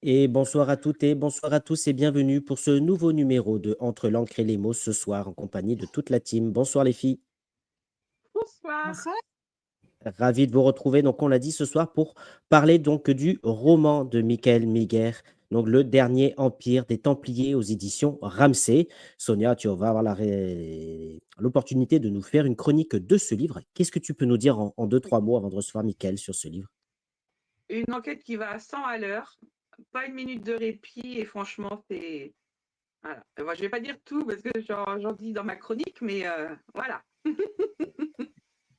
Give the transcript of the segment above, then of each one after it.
Et bonsoir à toutes et bonsoir à tous et bienvenue pour ce nouveau numéro de Entre l'encre et les mots ce soir en compagnie de toute la team. Bonsoir les filles, Bonsoir. Bonsoir. ravi de vous retrouver. Donc on l'a dit ce soir pour parler donc du roman de Michael Miguer, donc le dernier empire des Templiers aux éditions Ramsay. Sonia, tu vas avoir l'opportunité de nous faire une chronique de ce livre. Qu'est-ce que tu peux nous dire en deux, trois mots avant de recevoir Michael sur ce livre? Une enquête qui va à 100 à l'heure, pas une minute de répit et franchement, c'est... Voilà. Je vais pas dire tout parce que j'en dis dans ma chronique, mais voilà.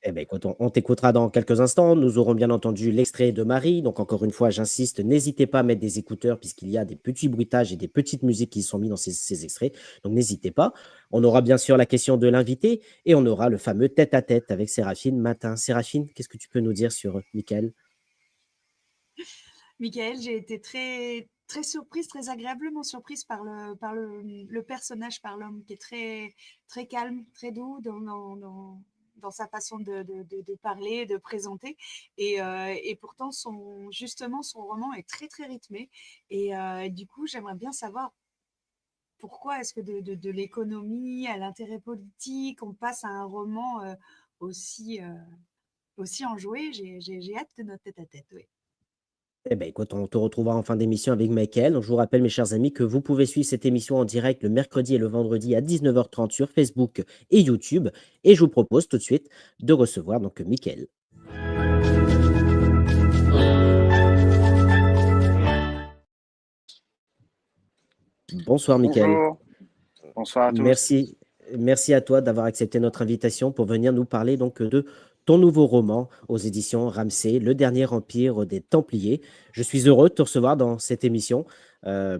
Eh bien, écoute, on t'écoutera dans quelques instants. Nous aurons bien entendu l'extrait de Marie. Donc, encore une fois, j'insiste, n'hésitez pas à mettre des écouteurs puisqu'il y a des petits bruitages et des petites musiques qui sont mis dans ces extraits. Donc, n'hésitez pas. On aura bien sûr la question de l'invité et on aura le fameux tête-à-tête avec Séraphine matin. Séraphine, qu'est-ce que tu peux nous dire sur Michael? Michael, j'ai été très surprise, très agréablement surprise par le personnage, par l'homme qui est très calme, très doux dans sa façon de parler, de présenter. Et pourtant, justement, son roman est très rythmé. Et du coup, j'aimerais bien savoir pourquoi est-ce que de l'économie à l'intérêt politique, on passe à un roman aussi, aussi enjoué. J'ai hâte de notre tête-à-tête, oui. Eh bien, écoute, on te retrouvera en fin d'émission avec Michael. Donc, je vous rappelle, mes chers amis, que vous pouvez suivre cette émission en direct le mercredi et le vendredi à 19h30 sur Facebook et YouTube. Et je vous propose tout de suite de recevoir donc Michael. Bonsoir, Michael. Bonjour, bonsoir à tous. Merci, merci à toi d'avoir accepté notre invitation pour venir nous parler donc de ton nouveau roman aux éditions Ramsay, Le Dernier Empire des Templiers. Je suis heureux de te recevoir dans cette émission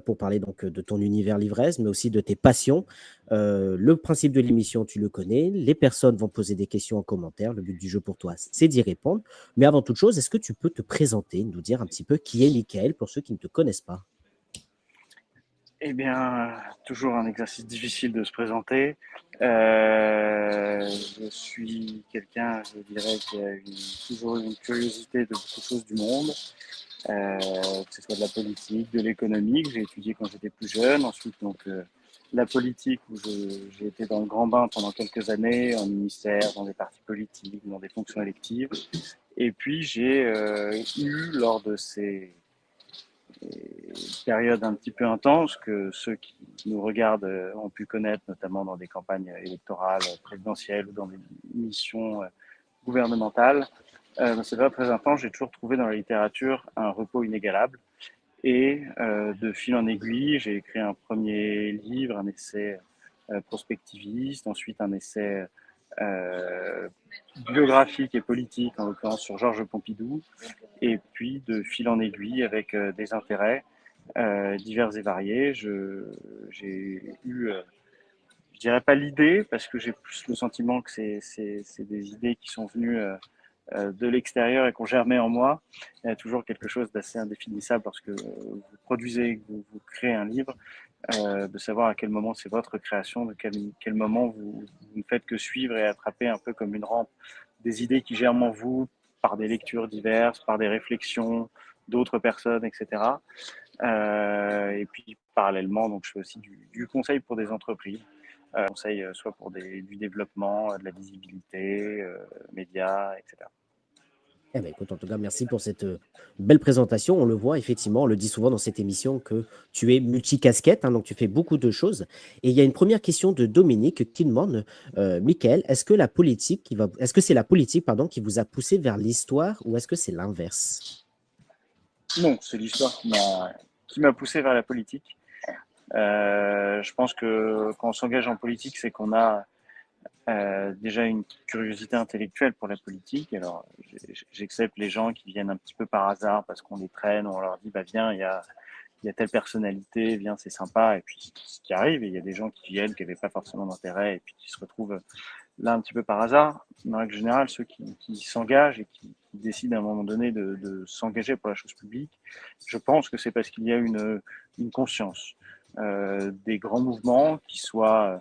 pour parler donc de ton univers livresque, mais aussi de tes passions. Le principe de l'émission, tu le connais. Les personnes vont poser des questions en commentaire. Le but du jeu pour toi, c'est d'y répondre. Mais avant toute chose, est-ce que tu peux te présenter, nous dire un petit peu qui est Michael pour ceux qui ne te connaissent pas? Eh bien, toujours un exercice difficile de se présenter. Je suis quelqu'un, je dirais, qui a toujours une curiosité de beaucoup de choses du monde, que ce soit de la politique, de l'économie, que j'ai étudié quand j'étais plus jeune. Ensuite, donc, la politique, où j'ai été dans le grand bain pendant quelques années, en ministère, dans des partis politiques, dans des fonctions électives. Et puis, j'ai eu, lors de ces période un petit peu intense que ceux qui nous regardent ont pu connaître, notamment dans des campagnes électorales présidentielles ou dans des missions gouvernementales. C'est pas très intense, j'ai toujours trouvé dans la littérature un repos inégalable. Et de fil en aiguille, j'ai écrit un premier livre, un essai prospectiviste, ensuite un essai euh, biographique et politique, en l'occurrence sur Georges Pompidou, et puis de fil en aiguille avec des intérêts divers et variés. J'ai eu, je dirais pas l'idée, parce que j'ai plus le sentiment que c'est des idées qui sont venues de l'extérieur et qu'on germait en moi. Il y a toujours quelque chose d'assez indéfinissable lorsque vous produisez, que vous créez un livre, de savoir à quel moment c'est votre création, de quel moment vous ne faites que suivre et attraper un peu comme une rampe des idées qui germent en vous par des lectures diverses, par des réflexions d'autres personnes, etc. Et puis parallèlement, donc je fais aussi du conseil pour des entreprises, conseil soit pour du développement, de la visibilité, médias, etc. Eh ben, écoute, en tout cas, merci pour cette belle présentation. On le voit, effectivement, on le dit souvent dans cette émission que tu es multicasquette, hein, donc tu fais beaucoup de choses. Et il y a une première question de Dominique qui demande, Michael, est-ce que c'est la politique, pardon, qui vous a poussé vers l'histoire ou est-ce que c'est l'inverse? Non, c'est l'histoire qui m'a poussé vers la politique. Je pense que quand on s'engage en politique, c'est qu'on a déjà une curiosité intellectuelle pour la politique. Alors, j'accepte les gens qui viennent un petit peu par hasard parce qu'on les traîne, on leur dit bah viens, il y a telle personnalité, viens, c'est sympa. Et puis ce qui arrive, et il y a des gens qui viennent qui n'avaient pas forcément d'intérêt et puis qui se retrouvent là un petit peu par hasard. Mais en règle générale, ceux qui s'engagent et qui décident à un moment donné de s'engager pour la chose publique, je pense que c'est parce qu'il y a une conscience des grands mouvements, qui soient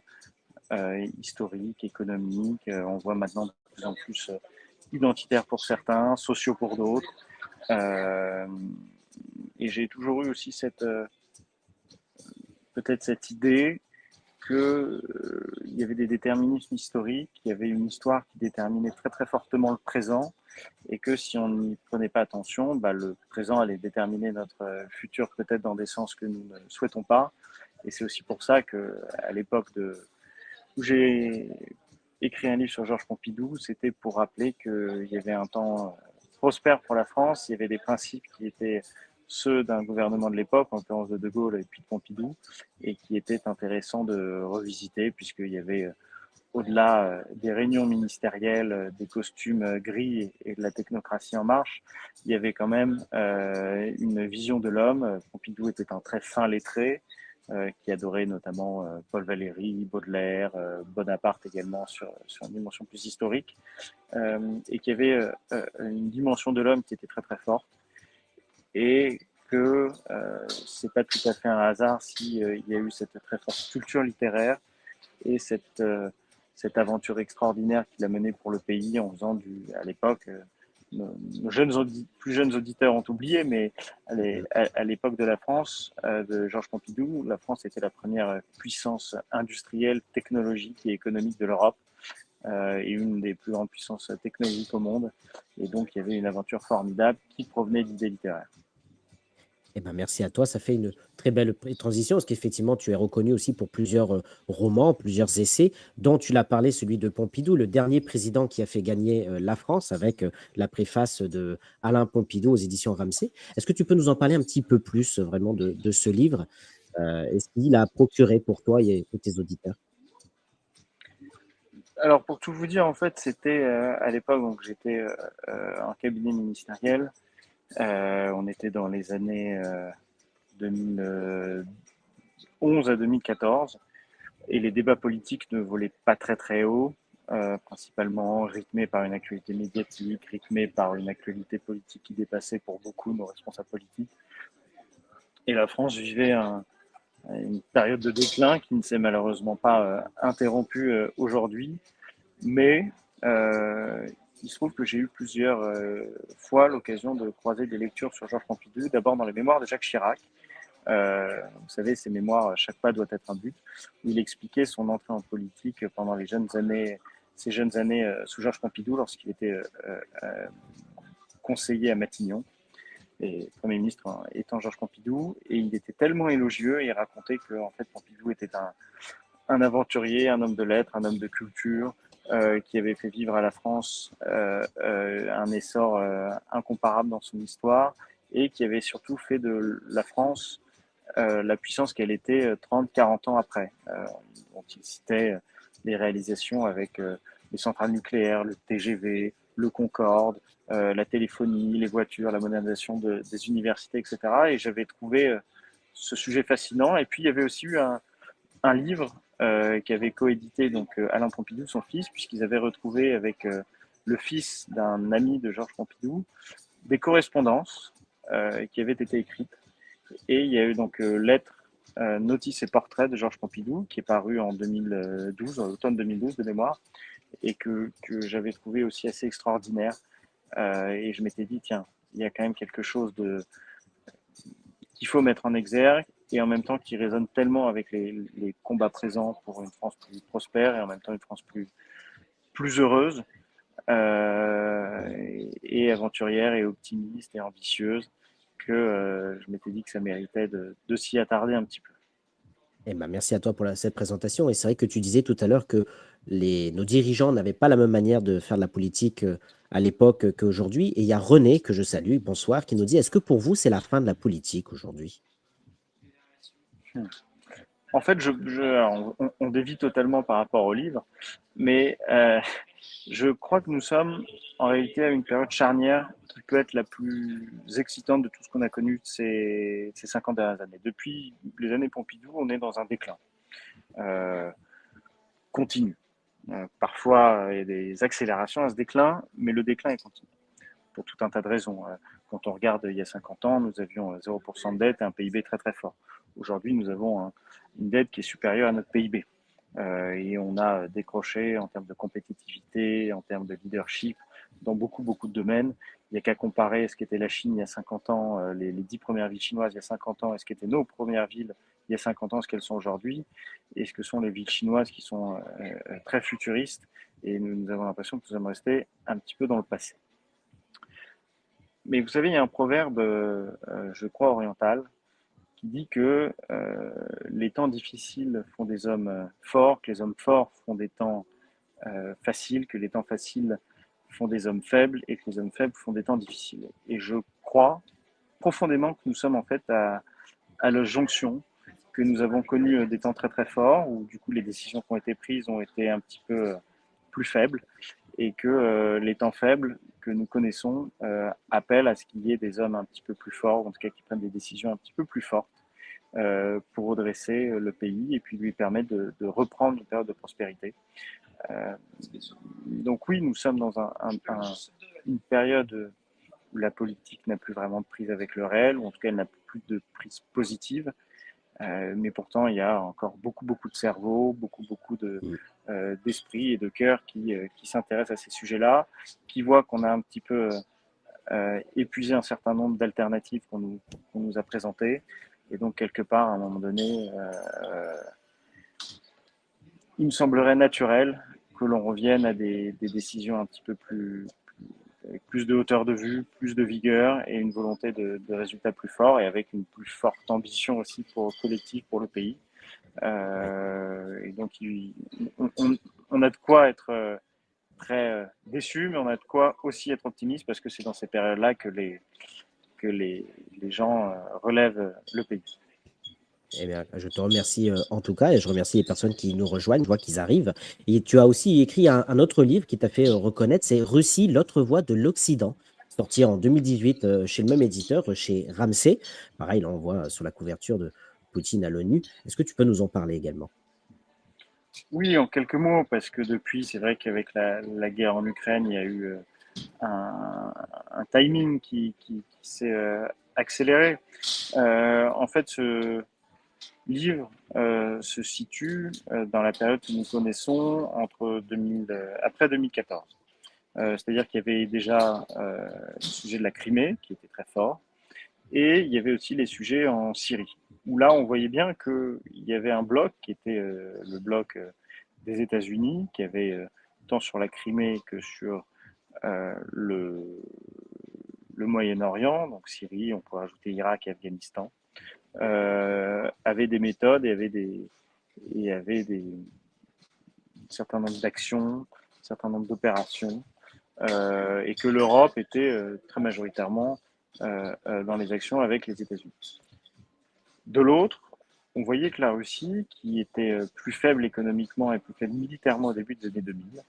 historiques, économiques. On voit maintenant de plus en plus identitaires pour certains, sociaux pour d'autres. Euh, j'ai toujours eu aussi peut-être cette idée que il y avait des déterminismes historiques, il y avait une histoire qui déterminait très très fortement le présent, et que si on n'y prenait pas attention, le présent allait déterminer notre futur peut-être dans des sens que nous ne souhaitons pas. Et c'est aussi pour ça que à l'époque où j'ai écrit un livre sur Georges Pompidou, c'était pour rappeler qu'il y avait un temps prospère pour la France, il y avait des principes qui étaient ceux d'un gouvernement de l'époque, en l'occurrence de Gaulle et puis de Pompidou, et qui étaient intéressants de revisiter, puisqu'il y avait, au-delà des réunions ministérielles, des costumes gris et de la technocratie en marche, il y avait quand même une vision de l'homme. Pompidou était un très fin lettré, qui adorait notamment Paul Valéry, Baudelaire, Bonaparte également sur une dimension plus historique, et qui avait une dimension de l'homme qui était très très forte, et que c'est pas tout à fait un hasard si il y a eu cette très forte culture littéraire et cette aventure extraordinaire qu'il a menée pour le pays en faisant à l'époque, nos plus jeunes auditeurs ont oublié, mais à l'époque de la France, de Georges Pompidou, la France était la première puissance industrielle, technologique et économique de l'Europe, et une des plus grandes puissances technologiques au monde. Et donc, il y avait une aventure formidable qui provenait d'idées littéraires. Eh ben, merci à toi. Ça fait une très belle transition parce qu'effectivement, tu es reconnu aussi pour plusieurs romans, plusieurs essais, dont tu l'as parlé, celui de Pompidou, le dernier président qui a fait gagner la France avec la préface de Alain Pompidou aux éditions Ramsay. Est-ce que tu peux nous en parler un petit peu plus vraiment de ce livre et ce qu'il a procuré pour toi et pour tes auditeurs? Alors, pour tout vous dire, en fait, c'était à l'époque, donc j'étais en cabinet ministériel. On était dans les années 2011 à 2014, et les débats politiques ne volaient pas très très haut, principalement rythmés par une actualité médiatique, rythmés par une actualité politique qui dépassait pour beaucoup nos responsables politiques. Et la France vivait une période de déclin qui ne s'est malheureusement pas interrompue aujourd'hui, mais il se trouve que j'ai eu plusieurs fois l'occasion de croiser des lectures sur Georges Pompidou, d'abord dans les mémoires de Jacques Chirac. Vous savez, ces mémoires, chaque pas doit être un but, où il expliquait son entrée en politique pendant ces jeunes années sous Georges Pompidou, lorsqu'il était conseiller à Matignon, et Premier ministre étant Georges Pompidou. Et il était tellement élogieux, il racontait que en fait, Pompidou était un aventurier, un homme de lettres, un homme de culture, qui avait fait vivre à la France un essor incomparable dans son histoire, et qui avait surtout fait de la France la puissance qu'elle était 30-40 ans après. Dont il citait les réalisations avec les centrales nucléaires, le TGV, le Concorde, la téléphonie, les voitures, la modernisation des universités, etc. Et j'avais trouvé ce sujet fascinant. Et puis il y avait aussi eu un livre qu'avait coédité donc Alain Pompidou, son fils, puisqu'ils avaient retrouvé avec le fils d'un ami de Georges Pompidou des correspondances qui avaient été écrites. Et il y a eu donc Lettres, Notices et Portraits de Georges Pompidou, qui est paru en 2012, en automne 2012 de mémoire, et que j'avais trouvé aussi assez extraordinaire. Et je m'étais dit, tiens, il y a quand même quelque chose qu'il faut mettre en exergue, et en même temps qui résonne tellement avec les combats présents pour une France plus prospère et en même temps une France plus heureuse, et aventurière et optimiste et ambitieuse, que je m'étais dit que ça méritait de s'y attarder un petit peu. Eh ben, merci à toi pour cette présentation. Et c'est vrai que tu disais tout à l'heure que nos dirigeants n'avaient pas la même manière de faire de la politique à l'époque qu'aujourd'hui. Et il y a René, que je salue, bonsoir, qui nous dit, est-ce que pour vous, c'est la fin de la politique aujourd'hui? En fait, alors, on dévie totalement par rapport au livre, mais je crois que nous sommes en réalité à une période charnière qui peut être la plus excitante de tout ce qu'on a connu ces 50 dernières années. Depuis les années Pompidou, on est dans un déclin continu. Parfois, il y a des accélérations à ce déclin, mais le déclin est continu, pour tout un tas de raisons. Quand on regarde il y a 50 ans, nous avions 0% de dette et un PIB très très fort. Aujourd'hui, nous avons une dette qui est supérieure à notre PIB. Et on a décroché en termes de compétitivité, en termes de leadership, dans beaucoup de domaines. Il n'y a qu'à comparer ce qu'était la Chine il y a 50 ans, les 10 premières villes chinoises il y a 50 ans, et ce qu'étaient nos premières villes il y a 50 ans, ce qu'elles sont aujourd'hui, et ce que sont les villes chinoises qui sont très futuristes. Et nous avons l'impression que nous sommes restés un petit peu dans le passé. Mais vous savez, il y a un proverbe, je crois, oriental, qui dit que les temps difficiles font des hommes forts, que les hommes forts font des temps faciles, que les temps faciles font des hommes faibles et que les hommes faibles font des temps difficiles. Et je crois profondément que nous sommes en fait à la jonction, que nous avons connu des temps très très forts où du coup les décisions qui ont été prises ont été un petit peu plus faibles et que les temps faibles que nous connaissons appellent à ce qu'il y ait des hommes un petit peu plus forts, en tout cas qui prennent des décisions un petit peu plus fortes pour redresser le pays et puis lui permettre de reprendre une période de prospérité. Donc oui, nous sommes dans une période où la politique n'a plus vraiment de prise avec le réel, ou en tout cas elle n'a plus de prise positive. Mais pourtant, il y a encore beaucoup de cerveaux, beaucoup d'esprit et de cœur qui s'intéressent à ces sujets-là, qui voient qu'on a un petit peu épuisé un certain nombre d'alternatives qu'on nous a présentées. Et donc, quelque part, à un moment donné, il me semblerait naturel que l'on revienne à des décisions un petit peu avec plus de hauteur de vue, plus de vigueur et une volonté de résultats plus forts et avec une plus forte ambition aussi collective pour le pays. Et donc, on a de quoi être très déçu, mais on a de quoi aussi être optimiste parce que c'est dans ces périodes-là que les gens relèvent le pays. Eh bien, je te remercie en tout cas et je remercie les personnes qui nous rejoignent. Je vois qu'ils arrivent. Et tu as aussi écrit un autre livre qui t'a fait reconnaître, c'est Russie, l'autre voix de l'Occident, sorti en 2018 chez le même éditeur, chez Ramsay. Pareil, là, on voit sur la couverture de Poutine à l'ONU. Est-ce que tu peux nous en parler également? Oui, en quelques mots, parce que depuis, c'est vrai qu'avec la guerre en Ukraine, il y a eu un timing qui s'est accéléré. En fait, ce livre se situe dans la période que nous connaissons après 2014. C'est-à-dire qu'il y avait déjà le sujet de la Crimée, qui était très fort, et il y avait aussi les sujets en Syrie, où là, on voyait bien qu'il y avait un bloc qui était le bloc des États-Unis, qui avait tant sur la Crimée que sur le Moyen-Orient, donc Syrie, on pourrait ajouter Irak et Afghanistan, avait des méthodes et avait un certain nombre d'actions, un certain nombre d'opérations, et que l'Europe était très majoritairement dans les actions avec les États-Unis. De l'autre, on voyait que la Russie, qui était plus faible économiquement et plus faible militairement au début des années 2000,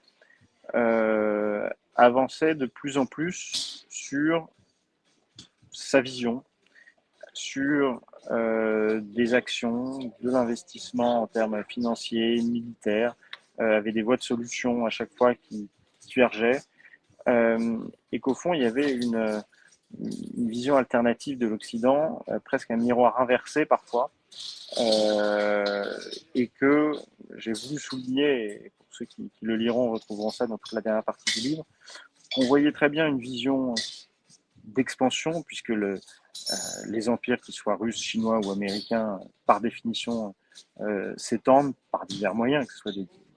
avançait de plus en plus sur sa vision, sur des actions, de l'investissement en termes financiers, militaires, avait des voies de solution à chaque fois qui divergeaient, et qu'au fond, il y avait une vision alternative de l'Occident, presque un miroir inversé parfois, et que j'ai voulu souligner, et pour ceux qui le liront retrouveront ça dans toute la dernière partie du livre, qu'on voyait très bien une vision d'expansion, puisque les empires, qu'ils soient russes, chinois ou américains, par définition, s'étendent par divers moyens, que ce soit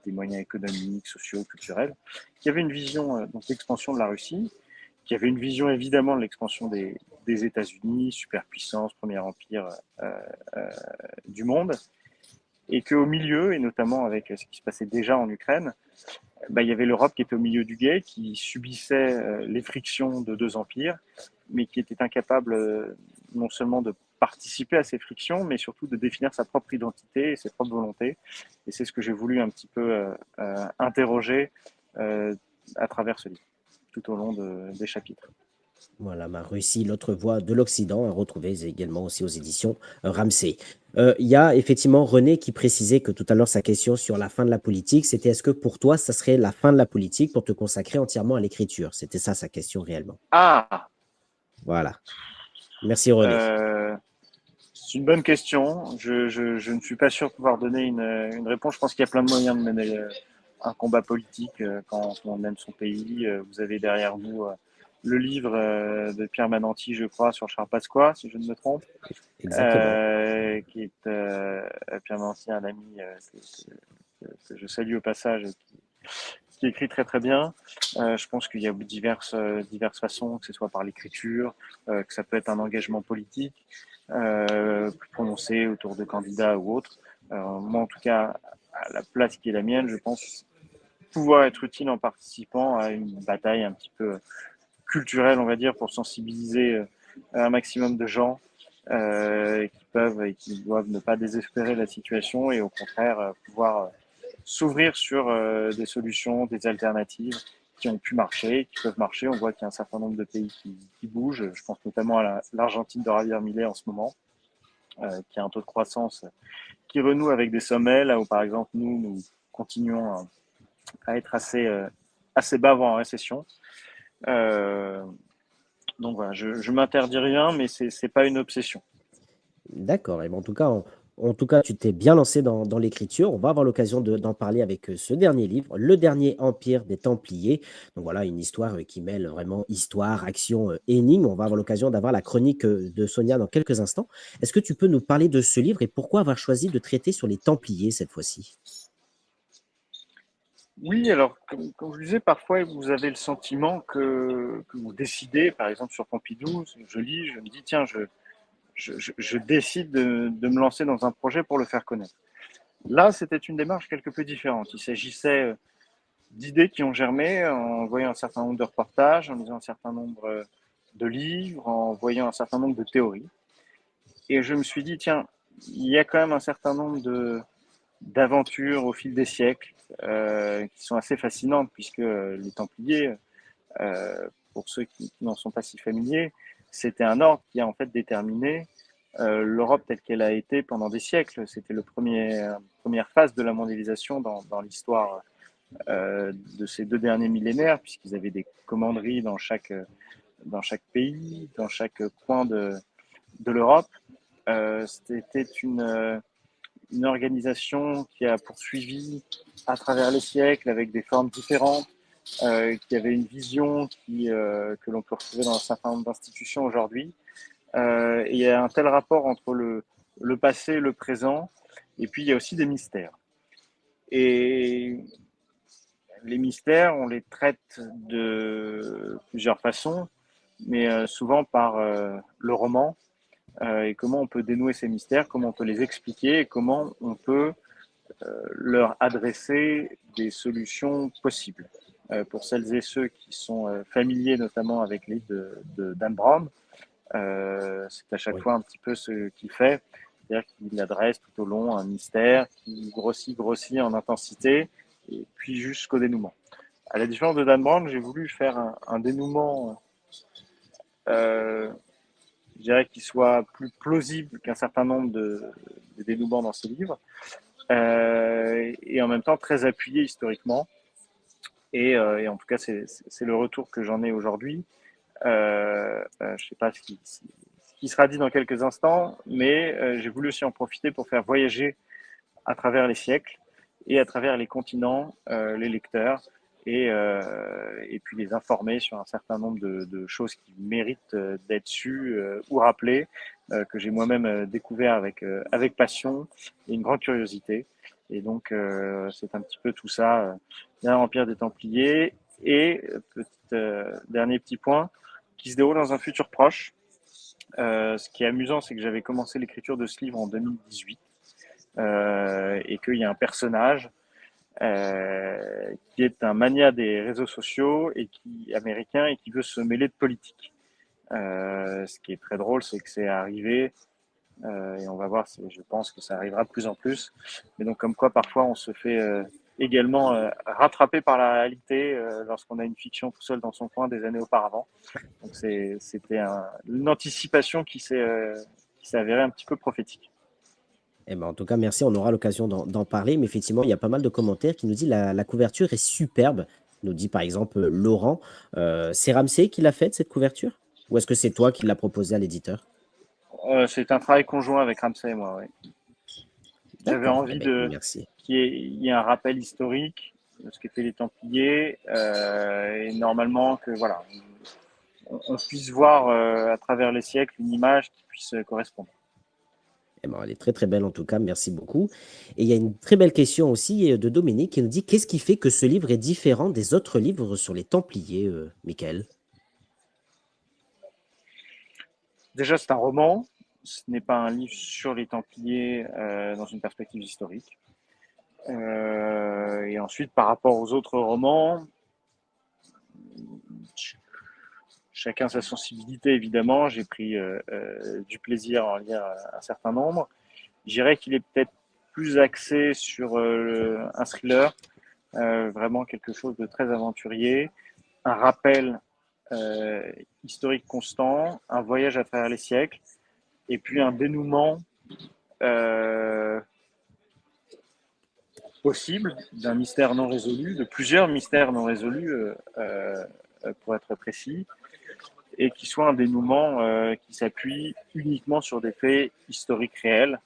des moyens économiques, sociaux, culturels. Il y avait une vision d'expansion de la Russie, qui avait une vision évidemment de l'expansion des États-Unis, superpuissance, premier empire du monde, et qu'au milieu, et notamment avec ce qui se passait déjà en Ukraine, il y avait l'Europe qui était au milieu du gué, qui subissait les frictions de deux empires, mais qui était incapable non seulement de participer à ces frictions, mais surtout de définir sa propre identité et ses propres volontés. Et c'est ce que j'ai voulu un petit peu interroger à travers ce livre, tout au long des chapitres. Voilà, ma Russie, l'autre voix de l'Occident, à retrouver également aussi aux éditions Ramsay. Il y a effectivement René qui précisait que tout à l'heure, sa question sur la fin de la politique, c'était est-ce que pour toi, ça serait la fin de la politique pour te consacrer entièrement à l'écriture? C'était ça sa question réellement. Ah, Voilà. Merci René. c'est une bonne question. Je ne suis pas sûr de pouvoir donner une réponse. Je pense qu'il y a plein de moyens de mener un combat politique quand on mène son pays. Vous avez derrière vous le livre de Pierre Mananti, je crois, sur Charles Pasqua, si je ne me trompe, Exactement. qui est Pierre Mananti, un ami que je salue au passage, qui écrit très très bien. Je pense qu'il y a diverses façons, que ce soit par l'écriture, que ça peut être un engagement politique plus prononcé autour de candidats ou autres. Moi, en tout cas, à la place qui est la mienne, je pense pouvoir être utile en participant à une bataille un petit peu culturelle, on va dire, pour sensibiliser un maximum de gens qui peuvent et qui doivent ne pas désespérer la situation et au contraire pouvoir s'ouvrir sur des solutions, des alternatives qui ont pu marcher, qui peuvent marcher. On voit qu'il y a un certain nombre de pays qui bougent. Je pense notamment à l'Argentine de Javier Milei en ce moment, qui a un taux de croissance qui renoue avec des sommets, là où par exemple nous continuons à être assez bas, voire en récession. Donc voilà, je m'interdis rien, mais c'est pas une obsession. D'accord. Et ben, en tout cas, tu t'es bien lancé dans l'écriture. On va avoir l'occasion d'en parler avec ce dernier livre, Le dernier empire des Templiers. Donc voilà, une histoire qui mêle vraiment histoire, action, énigme. On va avoir l'occasion d'avoir la chronique de Sonia dans quelques instants. Est-ce que tu peux nous parler de ce livre et pourquoi avoir choisi de traiter sur les Templiers cette fois-ci? Oui, alors comme je disais, parfois vous avez le sentiment que vous décidez, par exemple sur Pompidou, je lis, je me dis tiens, je décide de me lancer dans un projet pour le faire connaître. Là, c'était une démarche quelque peu différente. Il s'agissait d'idées qui ont germé en voyant un certain nombre de reportages, en lisant un certain nombre de livres, en voyant un certain nombre de théories. Et je me suis dit, tiens, il y a quand même un certain nombre d'aventures au fil des siècles qui sont assez fascinantes, puisque les Templiers, pour ceux qui n'en sont pas si familiers, c'était un ordre qui a en fait déterminé l'Europe telle qu'elle a été pendant des siècles. C'était la première phase de la mondialisation dans l'histoire de ces 2 derniers millénaires, puisqu'ils avaient des commanderies dans chaque pays, dans chaque coin de l'Europe. C'était une organisation qui a poursuivi à travers les siècles avec des formes différentes, qui avait une vision que l'on peut retrouver dans un certain nombre d'institutions aujourd'hui. Et il y a un tel rapport entre le passé, le présent, et puis il y a aussi des mystères. Et les mystères, on les traite de plusieurs façons, mais souvent par le roman, et comment on peut dénouer ces mystères, comment on peut les expliquer, et comment on peut leur adresser des solutions possibles. Pour celles et ceux qui sont familiers notamment avec les livres de Dan Brown, c'est à chaque Oui. fois un petit peu ce qu'il fait, c'est-à-dire qu'il adresse tout au long un mystère qui grossit en intensité, et puis jusqu'au dénouement. À la différence de Dan Brown, j'ai voulu faire un dénouement, je dirais, qui soit plus plausible qu'un certain nombre de dénouements dans ses livres, et en même temps très appuyé historiquement. Et en tout cas, c'est le retour que j'en ai aujourd'hui. Je ne sais pas ce qui sera dit dans quelques instants, mais j'ai voulu aussi en profiter pour faire voyager à travers les siècles et à travers les continents les lecteurs et puis les informer sur un certain nombre de choses qui méritent d'être sues ou rappelées, que j'ai moi-même découvert avec passion et une grande curiosité. Et donc, c'est un petit peu tout ça, l'Empire des Templiers. Et dernier petit point, qui se déroule dans un futur proche. Ce qui est amusant, c'est que j'avais commencé l'écriture de ce livre en 2018 et qu'il y a un personnage qui est un mania des réseaux sociaux et américain et qui veut se mêler de politique. Ce qui est très drôle, c'est que c'est arrivé et on va voir, je pense que ça arrivera de plus en plus. Mais donc comme quoi parfois on se fait également rattraper par la réalité lorsqu'on a une fiction tout seul dans son coin des années auparavant. Donc c'était une anticipation qui s'est avérée un petit peu prophétique. Eh ben, en tout cas, merci. On aura l'occasion d'en parler. Mais effectivement, il y a pas mal de commentaires qui nous disent la couverture est superbe. Nous dit par exemple Laurent. C'est Ramsey qui l'a faite, cette couverture? Ou est-ce que c'est toi qui l'as proposé à l'éditeur? C'est un travail conjoint avec Ramsay et moi, oui. J'avais D'accord. Eh envie ben, merci. qu'il y ait un rappel historique de ce qu'étaient les Templiers et normalement que voilà, on puisse voir à travers les siècles une image qui puisse correspondre. Eh ben, elle est très très belle en tout cas, merci beaucoup. Et il y a une très belle question aussi de Dominique qui nous dit qu'est-ce qui fait que ce livre est différent des autres livres sur les Templiers, Michael? Déjà, c'est un roman, ce n'est pas un livre sur les Templiers dans une perspective historique. Et ensuite, par rapport aux autres romans, chacun sa sensibilité évidemment. J'ai pris du plaisir à en lire un certain nombre. Je dirais qu'il est peut-être plus axé sur un thriller, vraiment quelque chose de très aventurier, un rappel historique constant, un voyage à travers les siècles, et puis un dénouement possible d'un mystère non résolu, de plusieurs mystères non résolus, pour être précis, et qui soit un dénouement qui s'appuie uniquement sur des faits historiques réels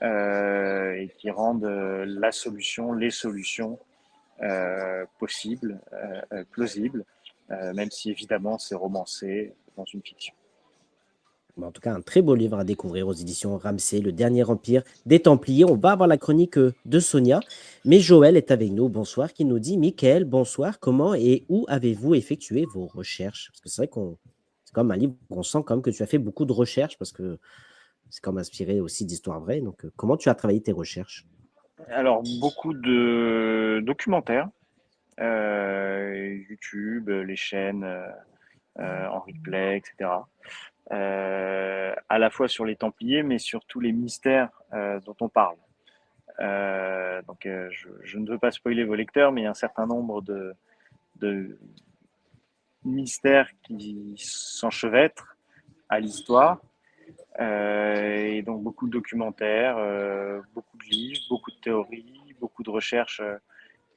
et qui rendent la solution, les solutions possibles, plausibles, même si évidemment c'est romancé dans une fiction. En tout cas, un très beau livre à découvrir aux éditions Ramsay, Le Dernier Empire des Templiers. On va avoir la chronique de Sonia, mais Joël est avec nous. Bonsoir, qui nous dit, Michael, bonsoir, comment et où avez-vous effectué vos recherches? Parce que c'est vrai qu'on c'est comme un livre, on sent quand même que tu as fait beaucoup de recherches, parce que c'est comme inspiré aussi d'histoires vraies. Donc, comment tu as travaillé tes recherches? Alors, beaucoup de documentaires, YouTube, les chaînes en replay, etc. À la fois sur les Templiers, mais sur tous les mystères dont on parle. Donc, je ne veux pas spoiler vos lecteurs, mais il y a un certain nombre de mystères qui s'enchevêtrent à l'histoire. Et donc, beaucoup de documentaires, beaucoup de livres, beaucoup de théories, beaucoup de recherches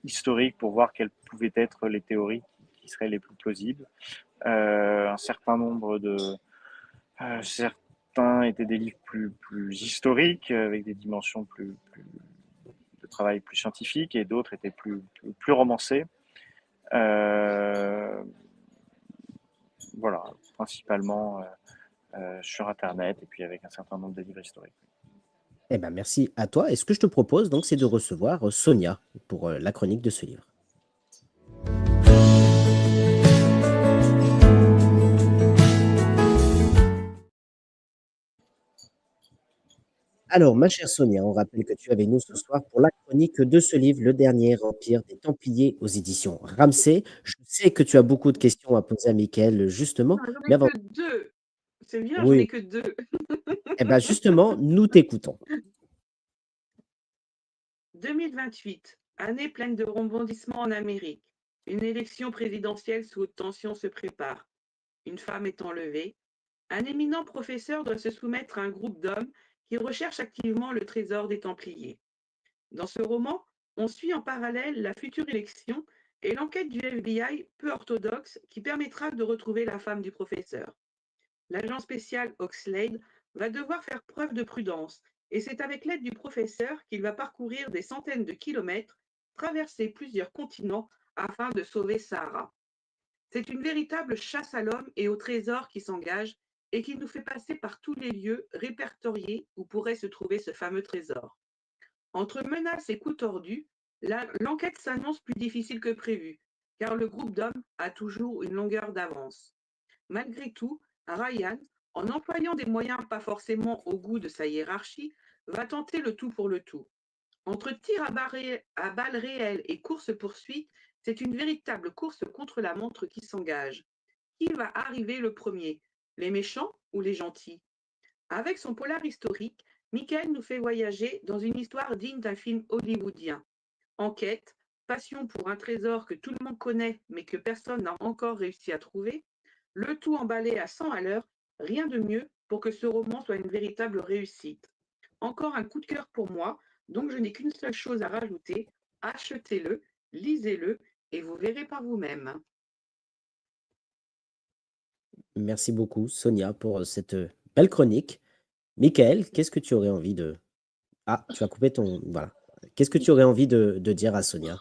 historiques pour voir quelles pouvaient être les théories qui seraient les plus plausibles. Un certain nombre de certains étaient des livres plus historiques, avec des dimensions de travail plus scientifiques, et d'autres étaient plus romancés. Voilà, principalement sur Internet, et puis avec un certain nombre de livres historiques. Eh ben, merci à toi. Et ce que je te propose, donc, c'est de recevoir Sonia pour la chronique de ce livre. Alors, ma chère Sonia, on rappelle que tu es avec nous ce soir pour la chronique de ce livre, Le Dernier Empire des Templiers aux éditions Ramsay. Je sais que tu as beaucoup de questions à poser à Michael, justement, Non, j'en mais ai avant, que deux. C'est bien, j'en ai oui, que deux. eh ben justement, nous t'écoutons. 2028, année pleine de rebondissements en Amérique. Une élection présidentielle sous haute tension se prépare. Une femme est enlevée. Un éminent professeur doit se soumettre à un groupe d'hommes qui recherchent activement le trésor des Templiers. Dans ce roman, on suit en parallèle la future élection et l'enquête du FBI peu orthodoxe qui permettra de retrouver la femme du professeur. L'agent spécial Oxlade va devoir faire preuve de prudence et c'est avec l'aide du professeur qu'il va parcourir des centaines de kilomètres, traverser plusieurs continents afin de sauver Sarah. C'est une véritable chasse à l'homme et au trésor qui s'engage et qui nous fait passer par tous les lieux répertoriés où pourrait se trouver ce fameux trésor. Entre menaces et coups tordus, l'enquête s'annonce plus difficile que prévu, car le groupe d'hommes a toujours une longueur d'avance. Malgré tout, Ryan, en employant des moyens pas forcément au goût de sa hiérarchie, va tenter le tout pour le tout. Entre tirs à balles réelles et course-poursuite, c'est une véritable course contre la montre qui s'engage. Qui va arriver le premier, les méchants ou les gentils? Avec son polar historique, Michael nous fait voyager dans une histoire digne d'un film hollywoodien. Enquête, passion pour un trésor que tout le monde connaît mais que personne n'a encore réussi à trouver, le tout emballé à 100 à l'heure, rien de mieux pour que ce roman soit une véritable réussite. Encore un coup de cœur pour moi, donc je n'ai qu'une seule chose à rajouter, achetez-le, lisez-le et vous verrez par vous-même. Merci beaucoup, Sonia, pour cette belle chronique. Michael, qu'est-ce que tu aurais envie de... Ah, tu as coupé ton... Voilà. Qu'est-ce que tu aurais envie de dire à Sonia?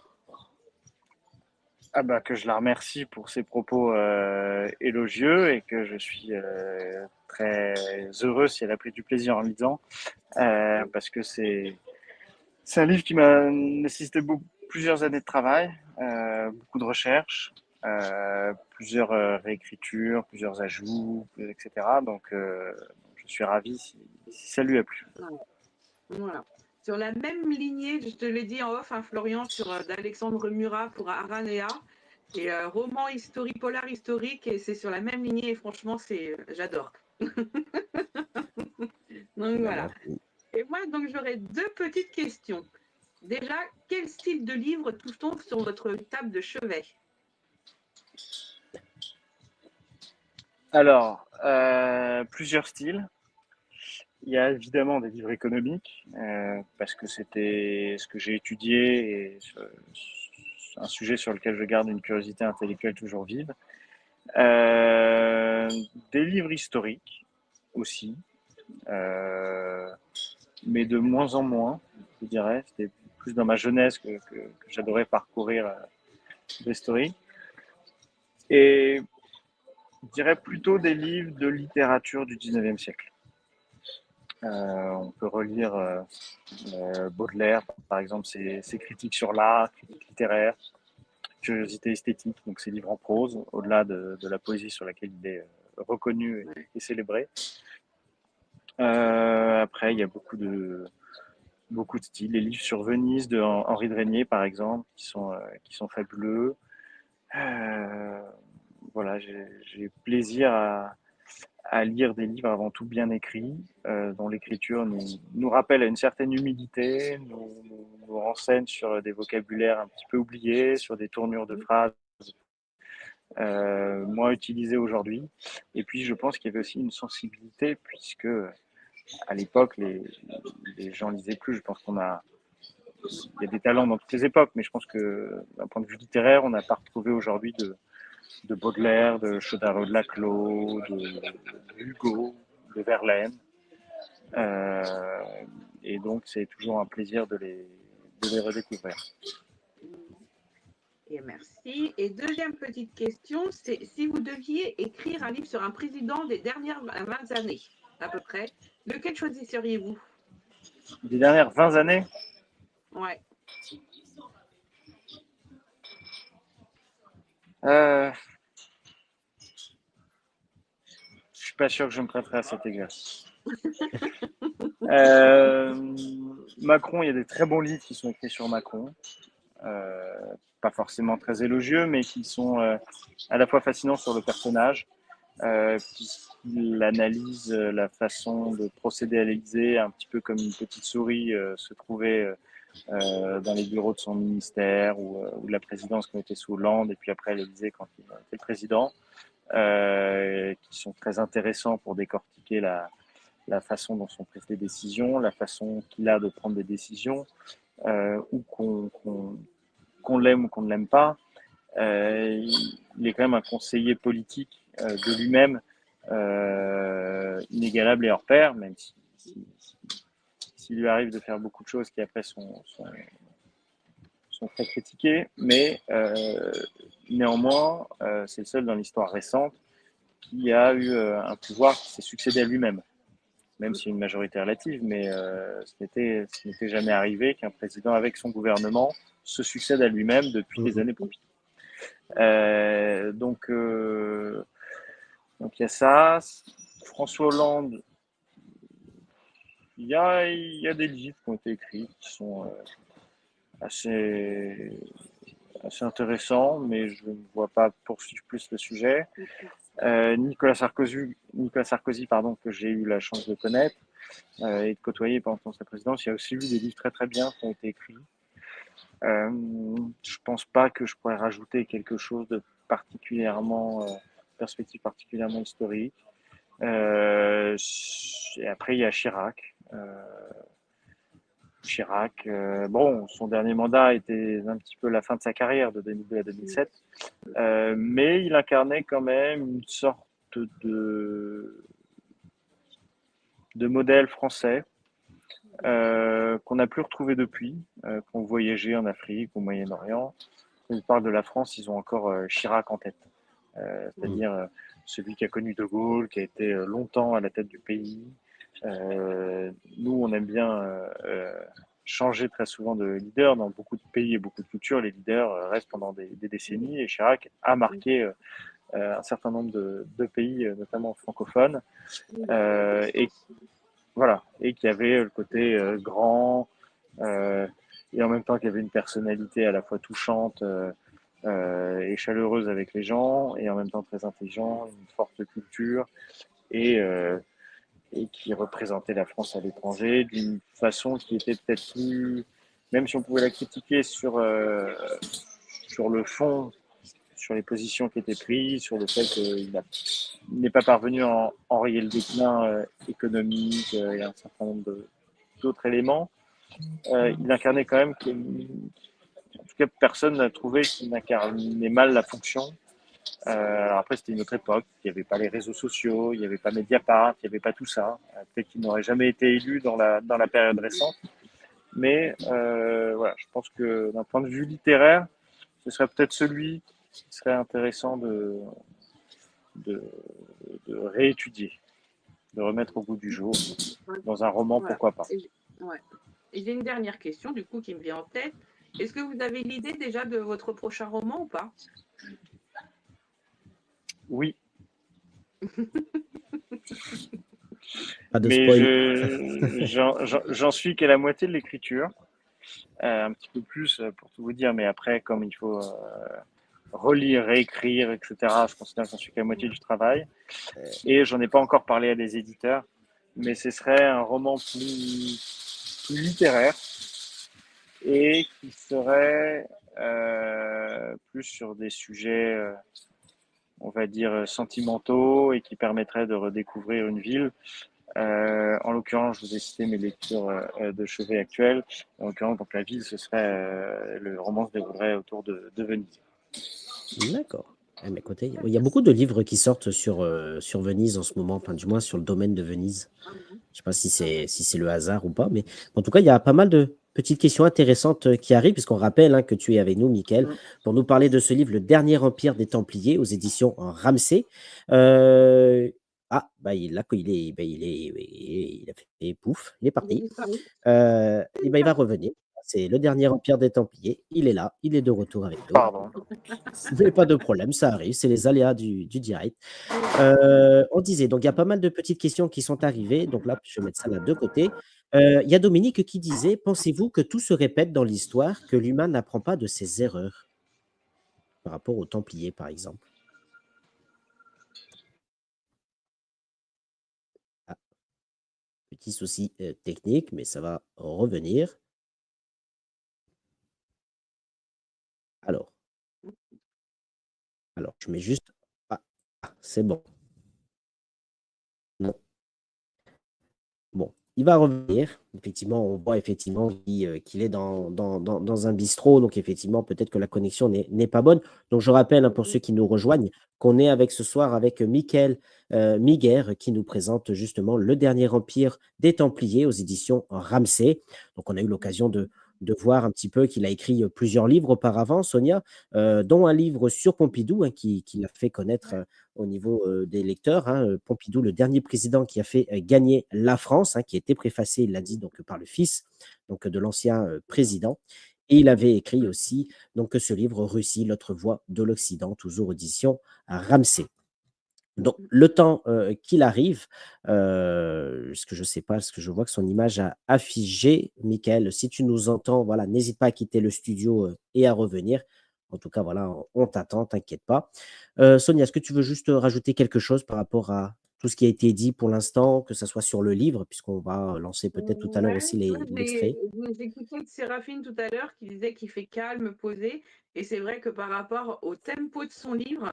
Que je la remercie pour ses propos élogieux et que je suis très heureux si elle a pris du plaisir en lisant, parce que c'est un livre qui m'a nécessité plusieurs années de travail, beaucoup de recherches, plusieurs réécritures, plusieurs ajouts, etc. Donc, je suis ravi si ça lui a plu. Voilà. Sur la même lignée, je te l'ai dit en off, hein, Florian, d'Alexandre Murat pour Aranea. C'est roman historique, polar historique, et c'est sur la même lignée, et franchement, j'adore. Donc voilà. Et moi, donc, j'aurais deux petites questions. Déjà, quel style de livre trouve-t-on sur votre table de chevet? Alors, plusieurs styles. Il y a évidemment des livres économiques, parce que c'était ce que j'ai étudié et c'est un sujet sur lequel je garde une curiosité intellectuelle toujours vive. Des livres historiques aussi, euh, mais de moins en moins, je dirais. C'était plus dans ma jeunesse que j'adorais parcourir l'historique. Et je dirais plutôt des livres de littérature du 19e siècle. On peut relire Baudelaire, par exemple, ses critiques sur l'art, critiques littéraires, curiosité esthétique, donc ses livres en prose, au-delà de la poésie sur laquelle il est reconnu et célébré. Après, il y a beaucoup de styles. Les livres sur Venise de Henri de Régnier, par exemple, qui sont fabuleux. Voilà, j'ai plaisir à lire des livres avant tout bien écrits, dont l'écriture nous rappelle à une certaine humilité, nous renseigne sur des vocabulaires un petit peu oubliés, sur des tournures de phrases moins utilisées aujourd'hui. Et puis, je pense qu'il y avait aussi une sensibilité, puisque à l'époque, les gens lisaient plus. Je pense il y a des talents dans toutes les époques, mais je pense que d'un point de vue littéraire, on n'a pas retrouvé aujourd'hui de Baudelaire, de Chodaro de Laclos, de Hugo, de Verlaine. Et donc, c'est toujours un plaisir de les redécouvrir. Et merci. Et deuxième petite question, c'est si vous deviez écrire un livre sur un président des dernières 20 années, à peu près, lequel choisisseriez-vous? Des dernières 20 années? Ouais. Je suis pas sûr que je me prêterai à cet exercice. Macron, il y a des très bons livres qui sont écrits sur Macron. Pas forcément très élogieux, mais qui sont à la fois fascinants sur le personnage, puisqu'il analyse la façon de procéder à l'Élysée, un petit peu comme une petite souris se trouvait dans les bureaux de son ministère ou de la présidence quand il était sous Hollande, et puis après à l'Élysée quand il était président, qui sont très intéressants pour décortiquer la façon dont sont prises les décisions, la façon qu'il a de prendre des décisions, ou qu'on l'aime ou qu'on ne l'aime pas. Il est quand même un conseiller politique de lui-même, inégalable et hors pair, même s'il lui arrive de faire beaucoup de choses qui après sont très critiquées, mais néanmoins, c'est le seul dans l'histoire récente qui a eu un pouvoir qui s'est succédé à lui-même, même s'il y a une majorité relative, mais ce n'était jamais arrivé qu'un président avec son gouvernement se succède à lui-même depuis des années Pompidou. Donc il y a ça. François Hollande, il y a des livres qui ont été écrits qui sont assez intéressants, mais je ne vois pas poursuivre plus le sujet. Nicolas Sarkozy, pardon, que j'ai eu la chance de connaître et de côtoyer pendant sa présidence, il y a aussi eu des livres très très bien qui ont été écrits. Je pense pas que je pourrais rajouter quelque chose de particulièrement perspective particulièrement historique. Et après il y a Chirac. Bon, son dernier mandat était un petit peu la fin de sa carrière de 2002 à 2007, mais il incarnait quand même une sorte de modèle français qu'on n'a plus retrouvé depuis, qu'on voyageait en Afrique, au Moyen-Orient, quand ils parlent de la France, ils ont encore Chirac en tête. Mm. C'est-à-dire celui qui a connu De Gaulle, qui a été longtemps à la tête du pays. Nous, on aime bien changer très souvent de leader. Dans beaucoup de pays et beaucoup de cultures, les leaders restent pendant des décennies. Et Chirac a marqué un certain nombre de pays, notamment francophones, et voilà, et qui avait le côté grand, et en même temps qui avait une personnalité à la fois touchante et chaleureuse avec les gens, et en même temps très intelligent, une forte culture, et, euh, et qui représentait la France à l'étranger d'une façon qui était peut-être plus, même si on pouvait la critiquer sur le fond, sur les positions qui étaient prises, sur le fait qu'il n'est pas parvenu à enrayer le déclin économique et un certain nombre d'autres éléments. Il incarnait quand même, en tout cas, personne n'a trouvé qu'il incarnait mal la fonction. Alors après, c'était une autre époque. Il n'y avait pas les réseaux sociaux, il n'y avait pas Mediapart, il n'y avait pas tout ça. Peut-être qu'il n'aurait jamais été élu dans la période récente. Mais voilà, je pense que d'un point de vue littéraire, ce serait peut-être celui qui serait intéressant de, de réétudier, de remettre au goût du jour. Dans un roman, Voilà. pourquoi pas. Ouais. Et j'ai une dernière question, du coup, qui me vient en tête. Est-ce que vous avez l'idée déjà de votre prochain roman ou pas? Oui, Pas de mais spoil. j'en suis qu'à la moitié de l'écriture. Un petit peu plus pour tout vous dire, mais après, comme il faut relire, réécrire, etc., je considère que j'en suis qu'à la moitié du travail. Et j'en ai pas encore parlé à des éditeurs, mais ce serait un roman plus littéraire et qui serait plus sur des sujets, on va dire, sentimentaux et qui permettrait de redécouvrir une ville. En l'occurrence, je vous ai cité mes lectures de chevet actuelles. En l'occurrence, donc la ville, ce serait le roman se déroulerait autour de Venise. D'accord. Eh, mais écoutez, il y a beaucoup de livres qui sortent sur Venise en ce moment, enfin, du moins sur le domaine de Venise. Je ne sais pas si c'est le hasard ou pas, mais en tout cas, il y a pas mal de petites questions intéressantes qui arrivent, puisqu'on rappelle hein, que tu es avec nous, Mickaël, pour nous parler de ce livre, Le Dernier Empire des Templiers, aux éditions Ramsay. Bah, il a fait pouf, il est parti. Et ben, il va revenir. C'est Le Dernier Empire des Templiers. Il est là, il est de retour avec nous. Pardon. Mais pas de problème, ça arrive, c'est les aléas du direct. On disait, donc il y a pas mal de petites questions qui sont arrivées. Donc là, je vais mettre ça là de côté. Il y a Dominique qui disait, pensez-vous que tout se répète dans l'histoire, que l'humain n'apprend pas de ses erreurs par rapport aux Templiers, par exemple? Ah, petit souci technique, mais ça va revenir. Alors, je mets juste. Ah, c'est bon. Non. Bon, il va revenir. Effectivement, on voit effectivement qu'il est dans un bistrot. Donc, effectivement, peut-être que la connexion n'est pas bonne. Donc, je rappelle hein, pour ceux qui nous rejoignent qu'on est avec ce soir avec Mickaël Miguer qui nous présente justement Le Dernier Empire des Templiers aux éditions Ramsay. Donc, on a eu l'occasion de voir un petit peu qu'il a écrit plusieurs livres auparavant, Sonia, dont un livre sur Pompidou hein, qui l'a fait connaître au niveau des lecteurs. Hein, Pompidou, le dernier président qui a fait gagner la France, hein, qui a été préfacé, il l'a dit, donc, par le fils donc, de l'ancien président. Et il avait écrit aussi donc, ce livre, Russie, l'autre voie de l'Occident, toujours édition à Ramsay. Donc, le temps qu'il arrive, ce que je ne sais pas, ce que je vois que son image a affiché, Mickaël, si tu nous entends, voilà, n'hésite pas à quitter le studio et à revenir. En tout cas, voilà, on t'attend, t'inquiète pas. Sonia, est-ce que tu veux juste rajouter quelque chose par rapport à tout ce qui a été dit pour l'instant, que ce soit sur le livre, puisqu'on va lancer peut-être tout à l'heure aussi l'extrait. J'écoutais Séraphine tout à l'heure qui disait qu'il fait calme, posé. Et c'est vrai que par rapport au tempo de son livre,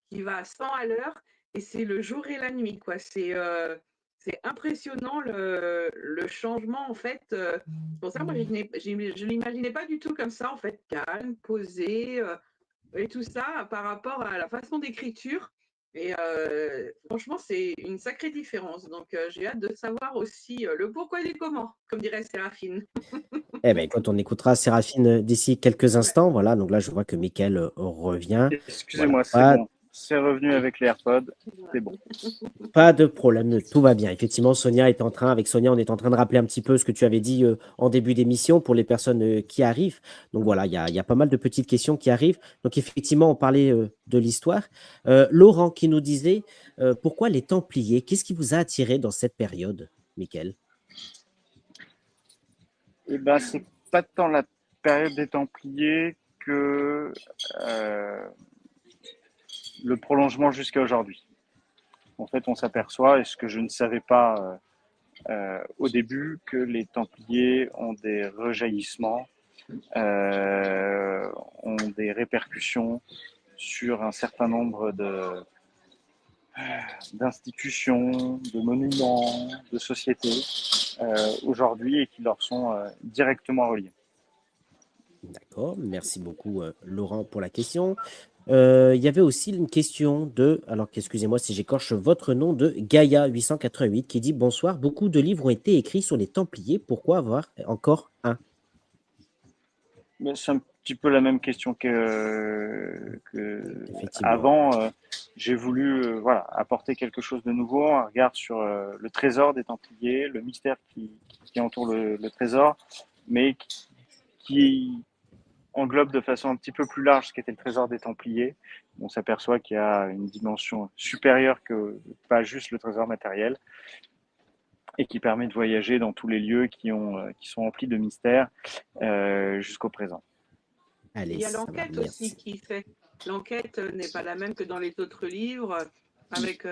qui va à 100 à l'heure, et c'est le jour et la nuit, quoi. C'est impressionnant le changement, en fait. C'est pour ça, moi, je ne l'imaginais pas du tout comme ça, en fait, calme, posé, et tout ça, par rapport à la façon d'écriture. Et franchement, c'est une sacrée différence. Donc, j'ai hâte de savoir aussi le pourquoi du comment, comme dirait Séraphine. Eh ben, écoute, on écoutera Séraphine d'ici quelques Ouais. instants. Voilà, donc là, je vois que Mickaël revient. Voilà, Excusez-moi, c'est bon. C'est revenu avec les AirPods. C'est bon. pas de problème, tout va bien. Effectivement, avec Sonia, on est en train de rappeler un petit peu ce que tu avais dit en début d'émission pour les personnes qui arrivent. Donc voilà, il y a pas mal de petites questions qui arrivent. Donc effectivement, on parlait de l'histoire. Laurent qui nous disait pourquoi les Templiers? Qu'est-ce qui vous a attiré dans cette période, Michael? Et ben, c'est pas tant la période des Templiers que le prolongement jusqu'à aujourd'hui. En fait, on s'aperçoit, et ce que je ne savais pas au début, que les Templiers ont des rejaillissements, ont des répercussions sur un certain nombre d'institutions, de monuments, de sociétés aujourd'hui et qui leur sont directement reliés. D'accord, merci beaucoup Laurent pour la question. Il y avait aussi une question alors excusez-moi si j'écorche votre nom, de Gaïa888 qui dit: Bonsoir, beaucoup de livres ont été écrits sur les Templiers, pourquoi avoir encore un? Mais c'est un petit peu la même question Effectivement. avant. J'ai voulu voilà, apporter quelque chose de nouveau, un regard sur le trésor des Templiers, le mystère qui entoure le trésor, mais qui englobe de façon un petit peu plus large ce qu'était le trésor des Templiers. On s'aperçoit qu'il y a une dimension supérieure que pas juste le trésor matériel et qui permet de voyager dans tous les lieux qui sont remplis de mystères jusqu'au présent. Il Allez, y a ça va, l'enquête aussi merci. qui fait. L'enquête n'est pas la même que dans les autres livres, avec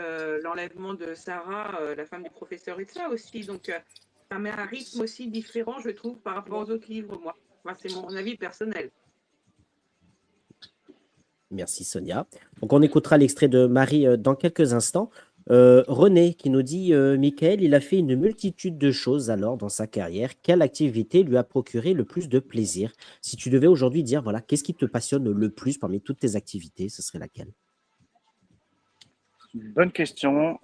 l'enlèvement de Sarah, la femme du professeur et ça aussi. Donc, ça met un rythme aussi différent, je trouve, par rapport aux autres livres, moi. Enfin, c'est mon avis personnel. Merci Sonia. Donc on écoutera l'extrait de Marie dans quelques instants. René qui nous dit Michael, il a fait une multitude de choses alors dans sa carrière. Quelle activité lui a procuré le plus de plaisir? Si tu devais aujourd'hui dire, voilà, qu'est-ce qui te passionne le plus parmi toutes tes activités, ce serait laquelle? Bonne question.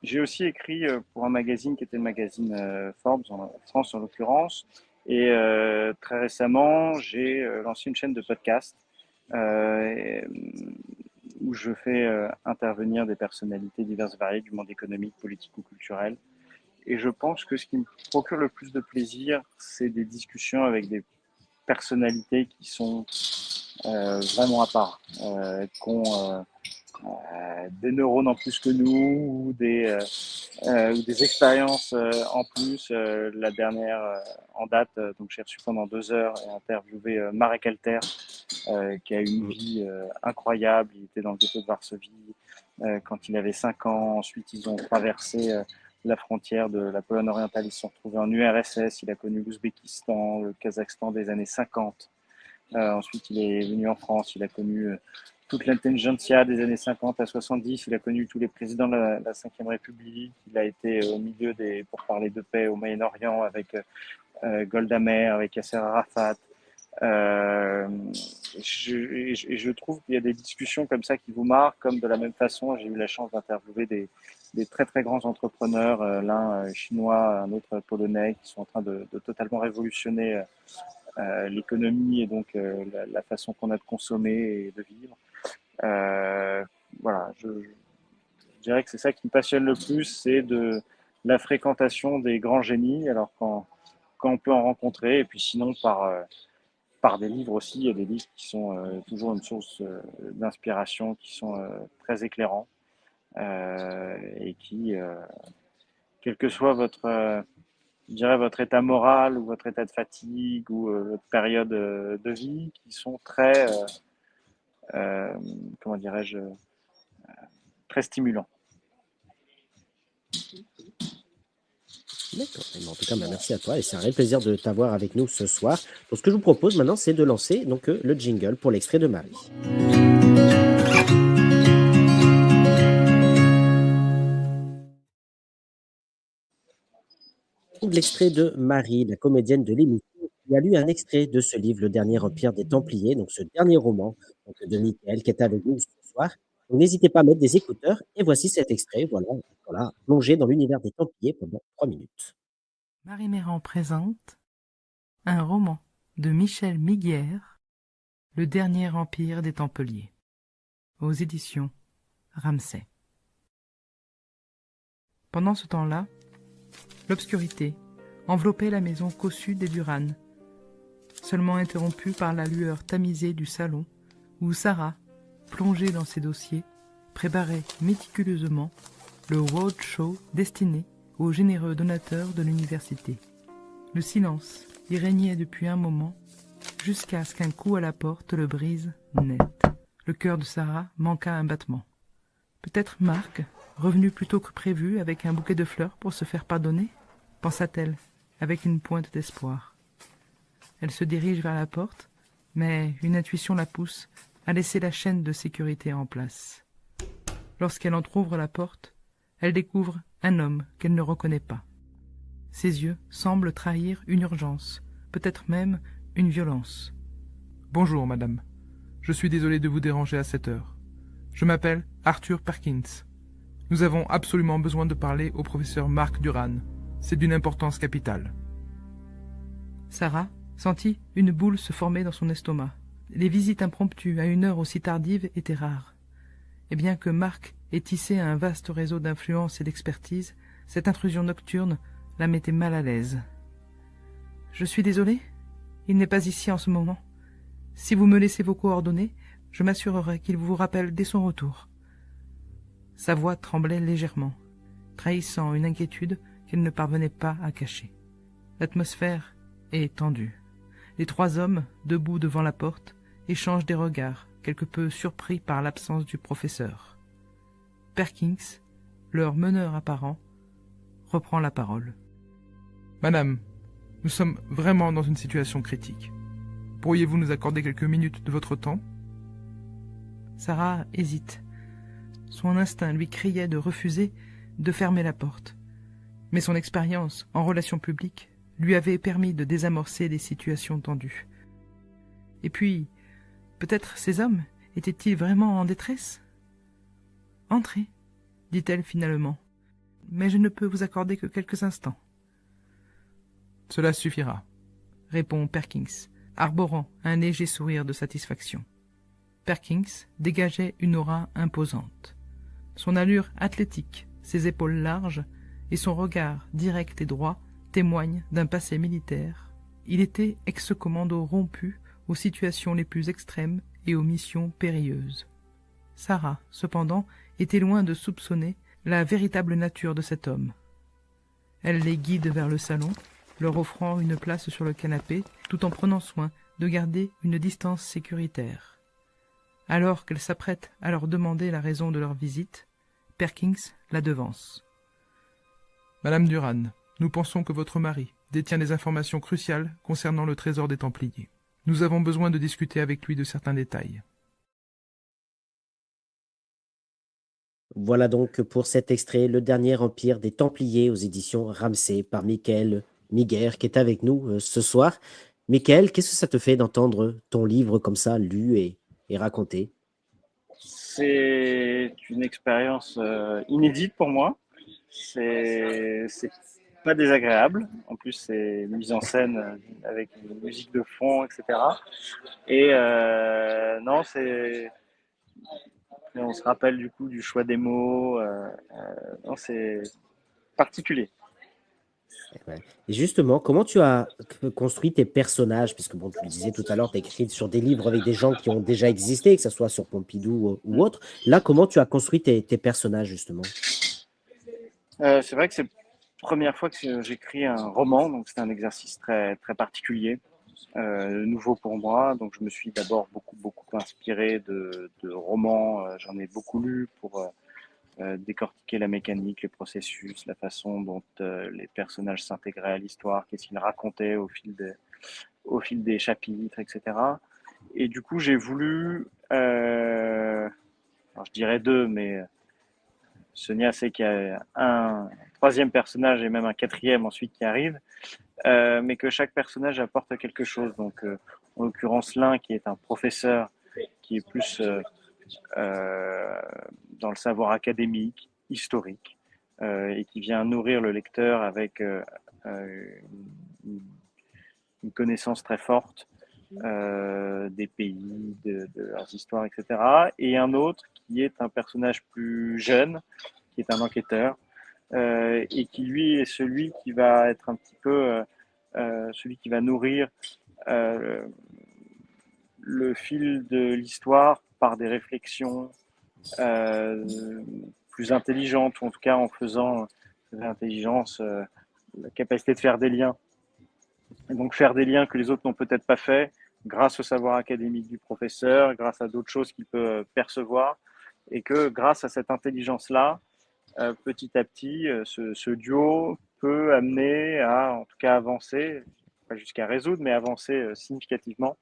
J'ai aussi écrit pour un magazine qui était le magazine Forbes, en France en l'occurrence. Et très récemment, j'ai lancé une chaîne de podcast euh, où je fais intervenir des personnalités diverses et variées du monde économique, politique ou culturel. Et je pense que ce qui me procure le plus de plaisir, c'est des discussions avec des personnalités qui sont vraiment à part, qui ont des neurones en plus que nous ou des expériences en plus. La dernière en date, donc j'ai reçu pendant 2 heures et interviewé Marek Alter, qui a une Mm. vie incroyable. Il était dans le ghetto de Varsovie quand il avait 5 ans. Ensuite, ils ont traversé la frontière de la Pologne orientale. Ils se sont retrouvés en URSS. Il a connu l'Ouzbékistan, le Kazakhstan des années 50. Ensuite, il est venu en France. Il a connu toute l'intelligentsia des années 50 à 70. Il a connu tous les présidents de la 5e République. Il a été au milieu des pourparlers de paix au Moyen-Orient avec Golda Meir, avec Yasser Arafat. Je trouve qu'il y a des discussions comme ça qui vous marquent, comme de la même façon, j'ai eu la chance d'interviewer des très très grands entrepreneurs, l'un chinois, un autre polonais, qui sont en train de totalement révolutionner l'économie et donc la façon qu'on a de consommer et de vivre. Voilà, je dirais que c'est ça qui me passionne le plus, c'est de la fréquentation des grands génies, alors quand on peut en rencontrer, et puis sinon par des livres aussi. Il y a des livres qui sont toujours une source d'inspiration, qui sont très éclairants et qui, quel que soit je dirais votre état moral ou votre état de fatigue ou votre période de vie, qui sont très, comment dirais-je, très stimulants. D'accord. Eh ben, en tout cas, bah, merci à toi et c'est un réel plaisir de t'avoir avec nous ce soir. Donc, ce que je vous propose maintenant, c'est de lancer donc, le jingle pour l'extrait de Marie. L'extrait de Marie, la comédienne de l'émission, tu as lu un extrait de ce livre, Le Dernier Empire des Templiers, donc ce dernier roman donc, de Michael qui est avec nous ce soir. Donc, n'hésitez pas à mettre des écouteurs et voici cet extrait, voilà, plongé dans l'univers des Templiers pendant 3 minutes. Marie Méran présente un roman de Michel Miguière, Le Dernier Empire des Templiers, aux éditions Ramsay. Pendant ce temps-là, l'obscurité enveloppait la maison cossue des Duran, seulement interrompue par la lueur tamisée du salon où Sarah, plongée dans ses dossiers, préparait méticuleusement le roadshow destiné aux généreux donateurs de l'université. Le silence y régnait depuis un moment, jusqu'à ce qu'un coup à la porte le brise net. Le cœur de Sarah manqua un battement. Peut-être Marc, revenu plus tôt que prévu avec un bouquet de fleurs pour se faire pardonner, pensa-t-elle, avec une pointe d'espoir. Elle se dirige vers la porte, mais une intuition la pousse à laisser la chaîne de sécurité en place. Lorsqu'elle entr'ouvre la porte, elle découvre un homme qu'elle ne reconnaît pas. Ses yeux semblent trahir une urgence, peut-être même une violence. « Bonjour, madame. Je suis désolé de vous déranger à cette heure. Je m'appelle Arthur Perkins. Nous avons absolument besoin de parler au professeur Marc Duran. C'est d'une importance capitale. » Sarah sentit une boule se former dans son estomac. Les visites impromptues à une heure aussi tardive étaient rares. Et bien que Marc ait tissé un vaste réseau d'influence et d'expertise, cette intrusion nocturne la mettait mal à l'aise. « Je suis désolée, il n'est pas ici en ce moment. Si vous me laissez vos coordonnées, je m'assurerai qu'il vous rappelle dès son retour. » Sa voix tremblait légèrement, trahissant une inquiétude qu'elle ne parvenait pas à cacher. L'atmosphère est tendue. Les trois hommes, debout devant la porte, échangent des regards, quelque peu surpris par l'absence du professeur. Perkins, leur meneur apparent, reprend la parole. « Madame, nous sommes vraiment dans une situation critique. Pourriez-vous nous accorder quelques minutes de votre temps ?» Sarah hésite. Son instinct lui criait de refuser, de fermer la porte. Mais son expérience en relations publiques lui avait permis de désamorcer des situations tendues. Et puis, peut-être ces hommes étaient-ils vraiment en détresse ? « Entrez, dit-elle finalement, mais je ne peux vous accorder que quelques instants. »« Cela suffira, » répond Perkins, arborant un léger sourire de satisfaction. Perkins dégageait une aura imposante. Son allure athlétique, ses épaules larges et son regard direct et droit témoignent d'un passé militaire. Il était ex-commando rompu aux situations les plus extrêmes et aux missions périlleuses. Sarah, cependant, était loin de soupçonner la véritable nature de cet homme. Elle les guide vers le salon, leur offrant une place sur le canapé, tout en prenant soin de garder une distance sécuritaire. Alors qu'elle s'apprête à leur demander la raison de leur visite, Perkins la devance. « Madame Duran, nous pensons que votre mari détient des informations cruciales concernant le trésor des Templiers. Nous avons besoin de discuter avec lui de certains détails. » Voilà donc pour cet extrait, Le Dernier Empire des Templiers aux éditions Ramsay par Michael Miguière qui est avec nous ce soir. Michael, qu'est-ce que ça te fait d'entendre ton livre comme ça, lu et raconté? C'est une expérience inédite pour moi. C'est pas désagréable. En plus, c'est mise en scène avec une musique de fond, etc. Et non, on se rappelle du coup du choix des mots. Non, c'est particulier. Ouais. Et justement, comment tu as construit tes personnages? Puisque bon, tu le disais tout à l'heure, tu as écrit sur des livres avec des gens qui ont déjà existé, que ce soit sur Pompidou ou autre. Là, comment tu as construit tes personnages, justement? C'est vrai que c'est la première fois que j'écris un roman, donc c'est un exercice très, très particulier, nouveau pour moi. Donc je me suis d'abord beaucoup inspiré de romans, j'en ai beaucoup lu pour décortiquer la mécanique, les processus, la façon dont les personnages s'intégraient à l'histoire, qu'est-ce qu'ils racontaient au fil des chapitres, etc. Et du coup, j'ai voulu, alors je dirais deux, mais Sonia sait qu'il y a un troisième personnage et même un quatrième ensuite qui arrive. mais que chaque personnage apporte quelque chose. Donc, en l'occurrence, l'un qui est un professeur, qui est plus dans le savoir académique, historique, et qui vient nourrir le lecteur avec une connaissance très forte des pays, de leurs histoires, etc. Et un autre qui est un personnage plus jeune, qui est un enquêteur, et qui lui est celui qui va être un petit peu celui qui va nourrir euh, le fil de l'histoire par des réflexions euh, plus intelligentes, ou en tout cas en faisant de l'intelligence la capacité de faire des liens. Et donc faire des liens que les autres n'ont peut-être pas fait, grâce au savoir académique du professeur, grâce à d'autres choses qu'il peut percevoir, et que grâce à cette intelligence-là, petit à petit, ce duo peut amener à, en tout cas, avancer, pas jusqu'à résoudre, mais avancer significativement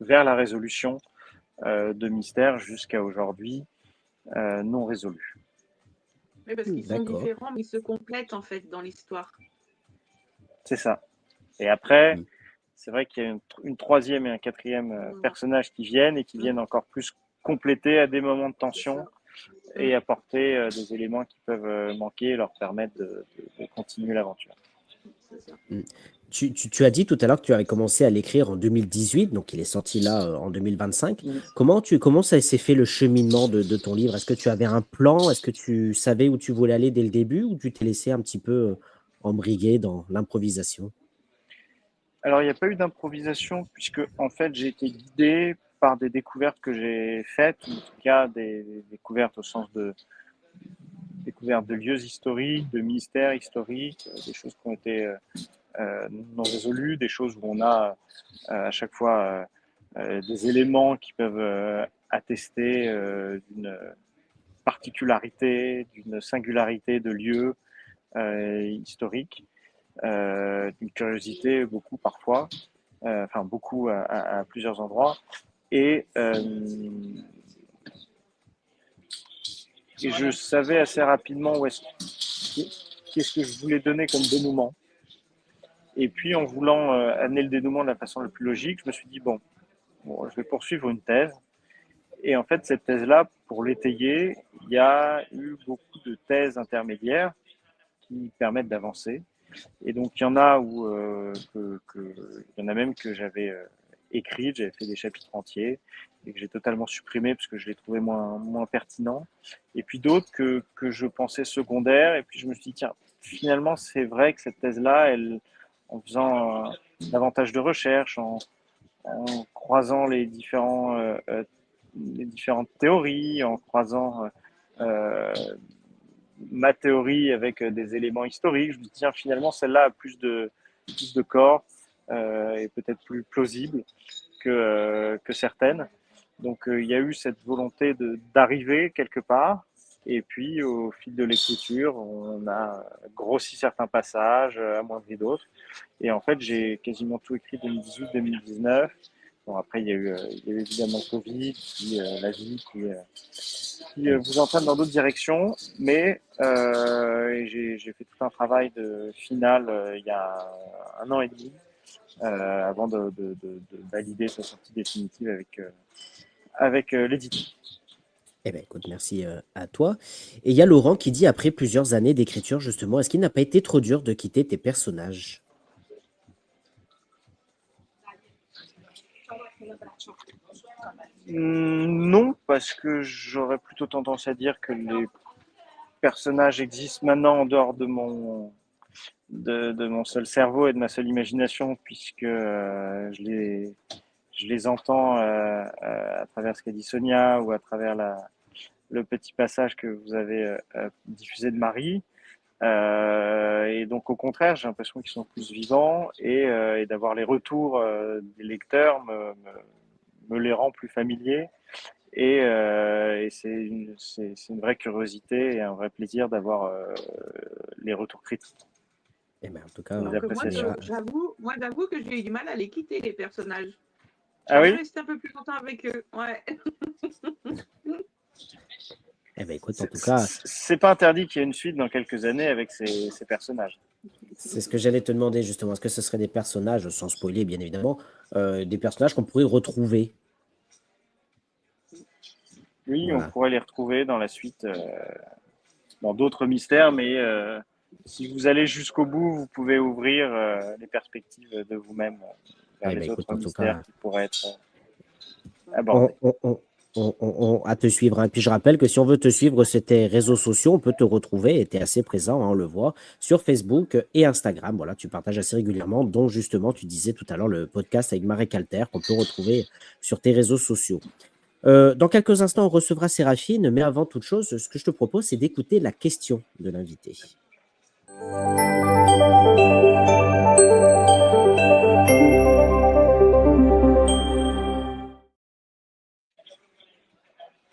vers la résolution de mystères jusqu'à aujourd'hui non résolus. Oui, parce qu'ils sont D'accord. différents, mais ils se complètent en fait dans l'histoire. C'est ça. Et après, c'est vrai qu'il y a une troisième et un quatrième personnage qui viennent et qui viennent encore plus compléter à des moments de tension et apporter des éléments qui peuvent manquer et leur permettre de continuer l'aventure. C'est ça. Tu as dit tout à l'heure que tu avais commencé à l'écrire en 2018, donc il est sorti là en 2025. Mm. Comment ça s'est fait le cheminement de ton livre? Est-ce que tu avais un plan? Est-ce que tu savais où tu voulais aller dès le début ou tu t'es laissé un petit peu embriguer dans l'improvisation? Alors, il n'y a pas eu d'improvisation puisque, en fait, j'ai été guidé par des découvertes que j'ai faites, en tout cas des découvertes au sens de découvertes de lieux historiques, de mystères historiques, des choses qui ont été non résolues, des choses où on a à chaque fois des éléments qui peuvent attester d'une particularité, d'une singularité de lieu historique, d'une curiosité beaucoup parfois, enfin beaucoup à plusieurs endroits. Et, et je savais assez rapidement qu'est-ce que je voulais donner comme dénouement. Et puis en voulant amener le dénouement de la façon la plus logique, je me suis dit, bon, je vais poursuivre une thèse. Et en fait, cette thèse-là, pour l'étayer, il y a eu beaucoup de thèses intermédiaires qui permettent d'avancer. Et donc, il y en a il y en a même que j'avais écrites, j'avais fait des chapitres entiers et que j'ai totalement supprimé parce que je les trouvais moins pertinents. Et puis d'autres que je pensais secondaires. Et puis je me suis dit, tiens, finalement, c'est vrai que cette thèse-là, en faisant davantage de recherches, en croisant les différentes théories, en croisant ma théorie avec des éléments historiques, je me dis tiens finalement celle-là a plus de corps et peut-être plus plausible que certaines. Donc il y a eu cette volonté d'arriver quelque part et puis au fil de l'écriture on a grossi certains passages, amoindri d'autres et en fait j'ai quasiment tout écrit 2018-2019. Bon, après, il y a eu évidemment le Covid, puis la vie qui vous entraîne dans d'autres directions, mais j'ai fait tout un travail de final il y a 1 an et demi avant de valider sa sortie définitive avec l'éditeur. Eh bien, écoute, merci à toi. Et il y a Laurent qui dit, après plusieurs années d'écriture, justement, est-ce qu'il n'a pas été trop dur de quitter tes personnages? Non, parce que j'aurais plutôt tendance à dire que les personnages existent maintenant en dehors de mon seul cerveau et de ma seule imagination, puisque je les entends à travers ce qu'a dit Sonia ou à travers le petit passage que vous avez diffusé de Marie. Et donc au contraire, j'ai l'impression qu'ils sont plus vivants et d'avoir les retours des lecteurs me les rend plus familiers. Et c'est une vraie curiosité et un vrai plaisir d'avoir les retours critiques. Eh ben, en tout cas, Les Alors que appréciations. j'avoue que j'ai eu du mal à les quitter, les personnages. Ah oui? Je rester un peu plus longtemps avec eux. Ouais. eh ben, écoute, en tout cas, C'est pas interdit qu'il y ait une suite dans quelques années avec ces personnages. C'est ce que j'allais te demander justement. Est-ce que ce seraient des personnages, sans spoiler bien évidemment, des personnages qu'on pourrait retrouver? Oui, on Voilà. pourrait les retrouver dans la suite, dans d'autres mystères, mais si vous allez jusqu'au bout, vous pouvez ouvrir les perspectives de vous-même vers Eh ben, les écoute, autres en tout mystères cas, qui pourraient être on, abordés. on- on- à te suivre, hein. Puis je rappelle que si on veut te suivre sur tes réseaux sociaux, on peut te retrouver et tu es assez présent, hein, on le voit, sur Facebook et Instagram. Voilà, tu partages assez régulièrement, dont justement, tu disais tout à l'heure le podcast avec Marek Alter qu'on peut retrouver sur tes réseaux sociaux. Dans quelques instants, on recevra Séraphine, mais avant toute chose, ce que je te propose, c'est d'écouter la question de l'invité.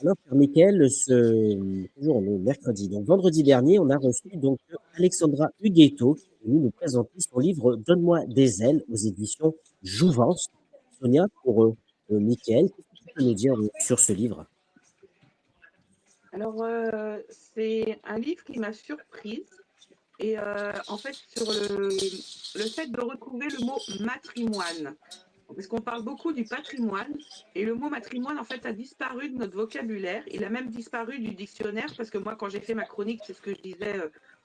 Alors, Père Mickaël, toujours on est mercredi. Donc, vendredi dernier, on a reçu donc Alexandra Huguetto qui est venue nous présenter son livre Donne-moi des ailes aux éditions Jouvence. Sonia, pour Mickaël, qu'est-ce que tu peux nous dire sur ce livre? Alors, c'est un livre qui m'a surprise. Et en fait, sur le fait de retrouver le mot matrimoine. Parce qu'on parle beaucoup du patrimoine, et le mot matrimoine, en fait, a disparu de notre vocabulaire. Il a même disparu du dictionnaire, parce que moi, quand j'ai fait ma chronique, c'est ce que je disais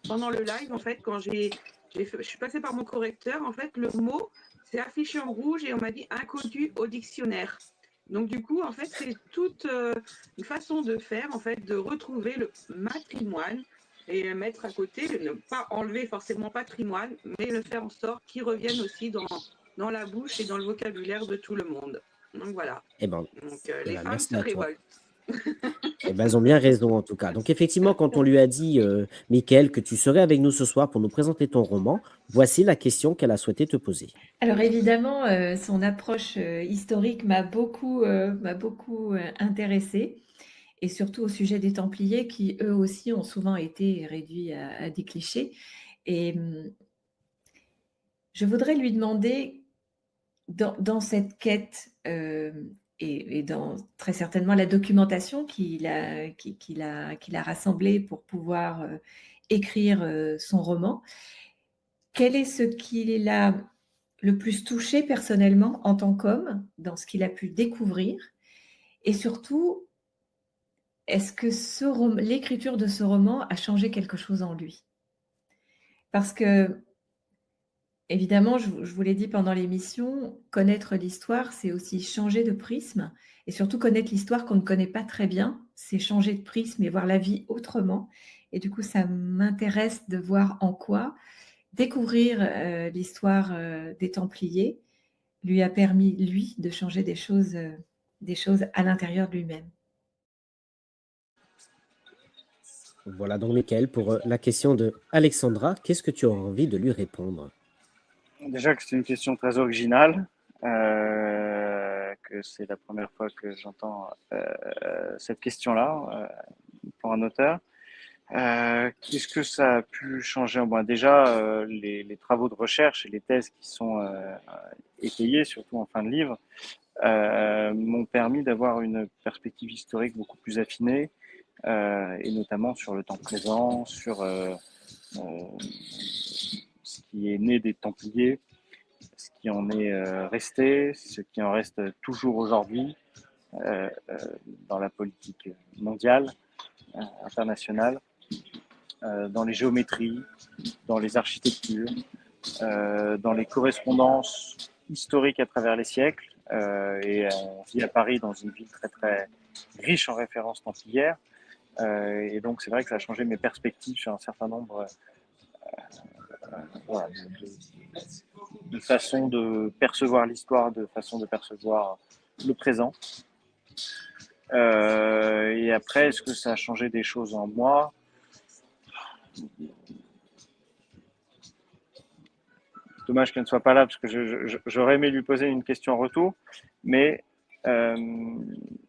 pendant le live, en fait, quand je suis passée par mon correcteur, en fait, le mot s'est affiché en rouge et on m'a dit inconnu au dictionnaire. Donc, du coup, en fait, c'est toute une façon de faire, en fait, de retrouver le matrimoine et mettre à côté, ne pas enlever forcément patrimoine, mais le faire en sorte qu'il revienne aussi dans la bouche et dans le vocabulaire de tout le monde. Donc voilà. Eh ben, Donc eh les ben, femmes merci se à toi. révoltent. Eh ben, elles ont bien raison en tout cas. Donc effectivement, quand on lui a dit, Mickaël, que tu serais avec nous ce soir pour nous présenter ton roman, voici la question qu'elle a souhaité te poser. Alors évidemment, son approche historique m'a beaucoup intéressée, et surtout au sujet des Templiers qui, eux aussi, ont souvent été réduits à des clichés. Et je voudrais lui demander, dans cette quête et dans très certainement la documentation qu'il a rassemblée pour pouvoir écrire son roman, quel est ce qu'il a le plus touché personnellement en tant qu'homme dans ce qu'il a pu découvrir, et surtout, est-ce que l'écriture de ce roman a changé quelque chose en lui? Parce que, évidemment, je vous l'ai dit pendant l'émission, connaître l'histoire, c'est aussi changer de prisme, et surtout connaître l'histoire qu'on ne connaît pas très bien, c'est changer de prisme et voir la vie autrement. Et du coup, ça m'intéresse de voir en quoi découvrir l'histoire des Templiers lui a permis, lui, de changer des choses à l'intérieur de lui-même. Voilà donc Mickaël pour la question de Alexandra. Qu'est-ce que tu as envie de lui répondre? Déjà que c'est une question très originale, que c'est la première fois que j'entends cette question-là pour un auteur. Qu'est-ce que ça a pu changer en moi? Déjà, les travaux de recherche et les thèses qui sont étayées, surtout en fin de livre, m'ont permis d'avoir une perspective historique beaucoup plus affinée, et notamment sur le temps présent, sur ce qui est né des Templiers, ce qui en est resté, ce qui en reste toujours aujourd'hui euh, euh, dans la politique mondiale, internationale, dans les géométries, dans les architectures, dans les correspondances historiques à travers les siècles. Et on vit à Paris dans une ville très très riche en références templières. Et donc c'est vrai que ça a changé mes perspectives sur un certain nombre voilà, de façons de percevoir l'histoire, de façon de percevoir le présent. Et après, est-ce que ça a changé des choses en moi? Dommage qu'elle ne soit pas là, parce que j'aurais aimé lui poser une question en retour. Mais euh,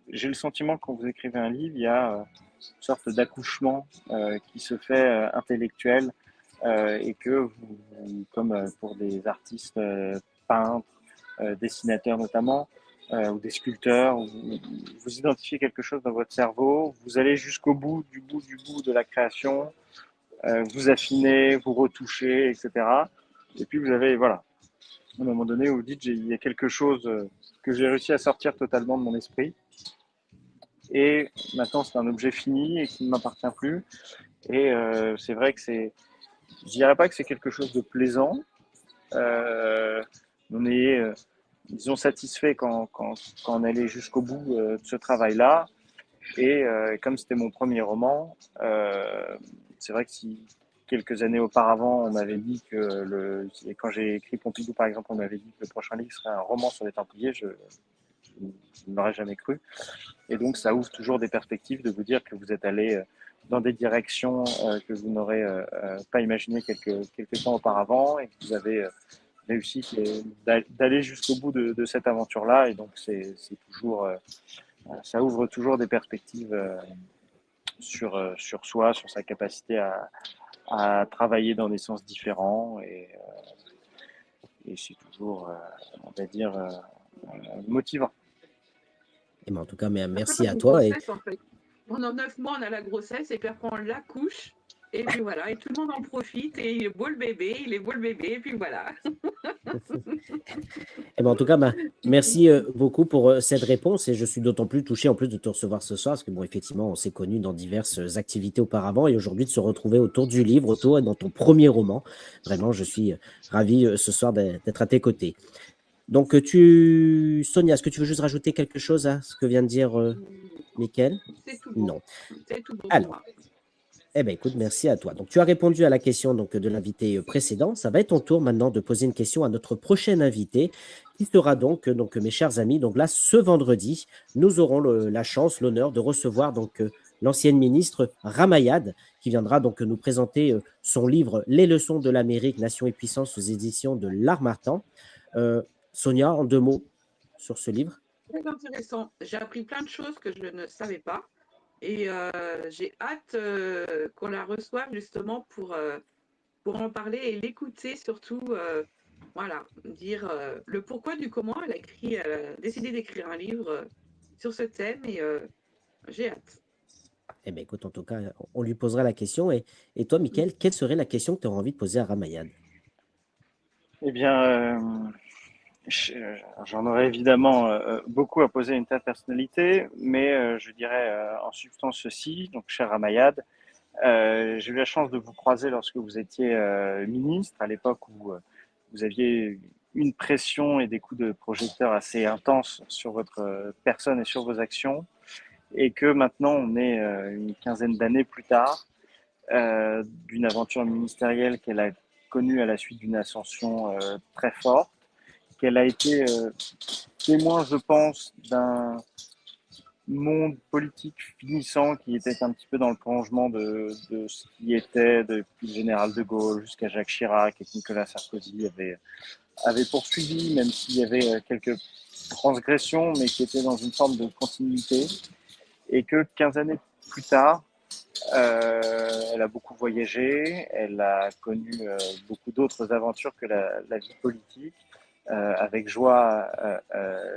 j'ai le sentiment que quand vous écrivez un livre, il y a une sorte d'accouchement qui se fait intellectuel, et que vous, comme pour des artistes peintres, dessinateurs notamment, ou des sculpteurs, vous identifiez quelque chose dans votre cerveau, vous allez jusqu'au bout du bout du bout de la création, vous affinez, vous retouchez, etc. Et puis vous avez, voilà, à un moment donné, vous dites, il y a quelque chose que j'ai réussi à sortir totalement de mon esprit. Et maintenant, c'est un objet fini et qui ne m'appartient plus. Et c'est vrai que je dirais pas que c'est quelque chose de plaisant. On est, disons, satisfait quand on allait jusqu'au bout de ce travail-là. Et comme c'était mon premier roman, c'est vrai que si quelques années auparavant, on m'avait dit que quand j'ai écrit Pompidou, par exemple, on m'avait dit que le prochain livre serait un roman sur les Templiers, je ne l'aurais jamais cru. Et donc, ça ouvre toujours des perspectives de vous dire que vous êtes allé dans des directions que vous n'aurez pas imaginées quelques temps auparavant et que vous avez réussi d'aller jusqu'au bout de cette aventure-là. Et donc, c'est toujours, ça ouvre toujours des perspectives sur soi, sur sa capacité à travailler dans des sens différents. Et c'est toujours, on va dire, motivant. Et ben, en tout cas, Un peu merci comme à une toi. grossesse, en fait. Pendant 9 mois, on a la grossesse et puis après, on l'accouche. Et puis voilà, et tout le monde en profite. Et il est beau le bébé, et puis voilà. Eh ben, en tout cas, merci beaucoup pour cette réponse et je suis d'autant plus touché en plus de te recevoir ce soir parce que bon, effectivement, on s'est connus dans diverses activités auparavant et aujourd'hui de se retrouver autour du livre, autour et dans ton premier roman. Vraiment, je suis ravi ce soir d'être à tes côtés. Donc, Sonia, est-ce que tu veux juste rajouter quelque chose à ce que vient de dire Mickaël? C'est tout bon. Non. C'est tout bon pour Alors, moi. eh ben, écoute, merci à toi. Donc, tu as répondu à la question donc, de l'invité précédent. Ça va être ton tour maintenant de poser une question à notre prochain invité, qui sera donc mes chers amis. Donc là, ce vendredi, nous aurons la chance, l'honneur de recevoir donc l'ancienne ministre Ramayad, qui viendra donc nous présenter son livre Les leçons de l'Amérique, Nation et puissance aux éditions de l'Harmattan. Sonia, en 2 mots sur ce livre. Très intéressant. J'ai appris plein de choses que je ne savais pas. Et j'ai hâte qu'on la reçoive justement pour en parler et l'écouter surtout. Voilà, dire le pourquoi du comment. Elle a décidé d'écrire un livre sur ce thème et j'ai hâte. Eh bien, écoute, en tout cas, on lui posera la question. Et toi, Mickaël, quelle serait la question que tu aurais envie de poser à Ramayad? Eh bien, j'en aurais évidemment beaucoup à poser à une telle personnalité, mais je dirais en substance ceci. Donc, cher Ramayad, j'ai eu la chance de vous croiser lorsque vous étiez ministre, à l'époque où vous aviez une pression et des coups de projecteur assez intenses sur votre personne et sur vos actions, et que maintenant on est une quinzaine d'années plus tard d'une aventure ministérielle qu'elle a connue à la suite d'une ascension très forte, qu'elle a été témoin, je pense, d'un monde politique finissant qui était un petit peu dans le prolongement de ce qui était depuis le général de Gaulle jusqu'à Jacques Chirac et que Nicolas Sarkozy avait poursuivi, même s'il y avait quelques transgressions, mais qui étaient dans une forme de continuité. Et que 15 années plus tard, elle a beaucoup voyagé, elle a connu beaucoup d'autres aventures que la vie politique, avec joie,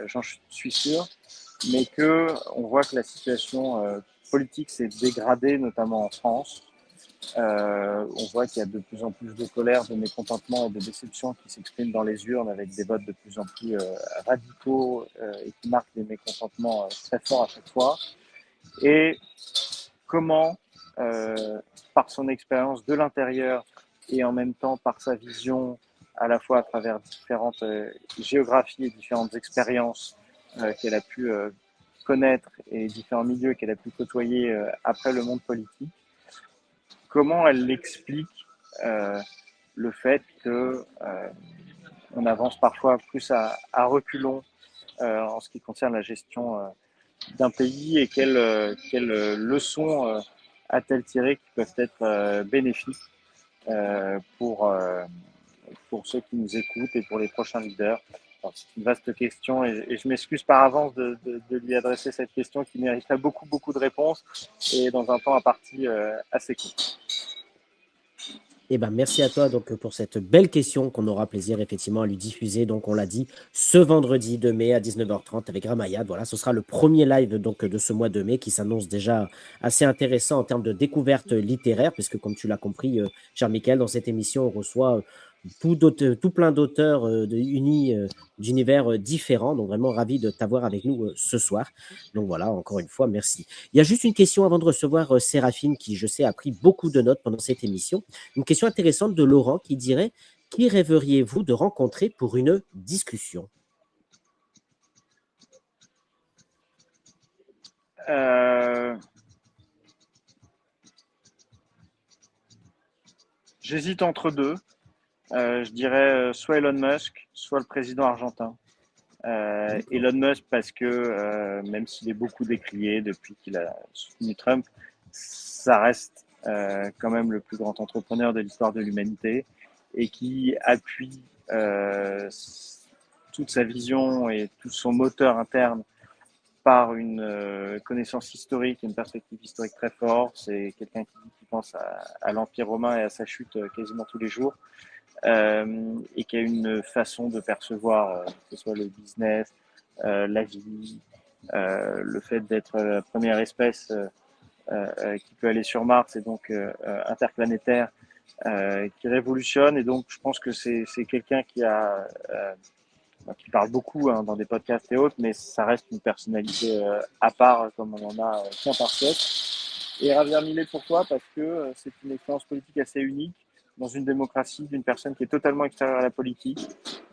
j'en suis sûr, mais que on voit que la situation politique s'est dégradée, notamment en France. On voit qu'il y a de plus en plus de colère, de mécontentement et de déception qui s'expriment dans les urnes avec des votes de plus en plus radicaux et qui marquent des mécontentements très forts à chaque fois. Et comment, par son expérience de l'intérieur et en même temps par sa vision, à la fois à travers différentes géographies et différentes expériences qu'elle a pu connaître et différents milieux qu'elle a pu côtoyer après le monde politique, comment elle explique le fait que on avance parfois plus à reculons en ce qui concerne la gestion d'un pays et quelles leçons a-t-elle tiré qui peuvent être bénéfiques pour ceux qui nous écoutent et pour les prochains leaders. C'est une vaste question et je m'excuse par avance de lui adresser cette question qui mériterait beaucoup, beaucoup de réponses et dans un temps imparti assez court. Eh ben, merci à toi donc pour cette belle question qu'on aura plaisir effectivement à lui diffuser. Donc, on l'a dit, ce vendredi 2 mai à 19h30 avec Ramayad. Voilà, ce sera le premier live donc de ce mois de mai qui s'annonce déjà assez intéressant en termes de découverte littéraire, puisque comme tu l'as compris, cher Michael, dans cette émission, on reçoit tout plein d'auteurs unis d'univers différents. Donc, vraiment ravi de t'avoir avec nous ce soir. Donc voilà, encore une fois, merci. Il y a juste une question avant de recevoir Séraphine, qui, je sais, a pris beaucoup de notes pendant cette émission. Une question intéressante de Laurent qui dirait: qui rêveriez-vous de rencontrer pour une discussion? J'hésite entre deux. Je dirais soit Elon Musk, soit le président argentin. Elon Musk parce que même s'il est beaucoup décrié depuis qu'il a soutenu Trump, ça reste quand même le plus grand entrepreneur de l'histoire de l'humanité et qui appuie toute sa vision et tout son moteur interne par une connaissance historique, une perspective historique très forte. C'est quelqu'un qui pense à l'Empire romain et à sa chute quasiment tous les jours. Et qui a une façon de percevoir, que ce soit le business, la vie, le fait d'être la première espèce qui peut aller sur Mars et donc interplanétaire, qui révolutionne. Et donc, je pense que c'est quelqu'un qui parle beaucoup dans des podcasts et autres, mais ça reste une personnalité à part, comme on en a qu'un par siècle. Et Javier Milei, pourquoi? Parce que c'est une expérience politique assez unique dans une démocratie d'une personne qui est totalement extérieure à la politique,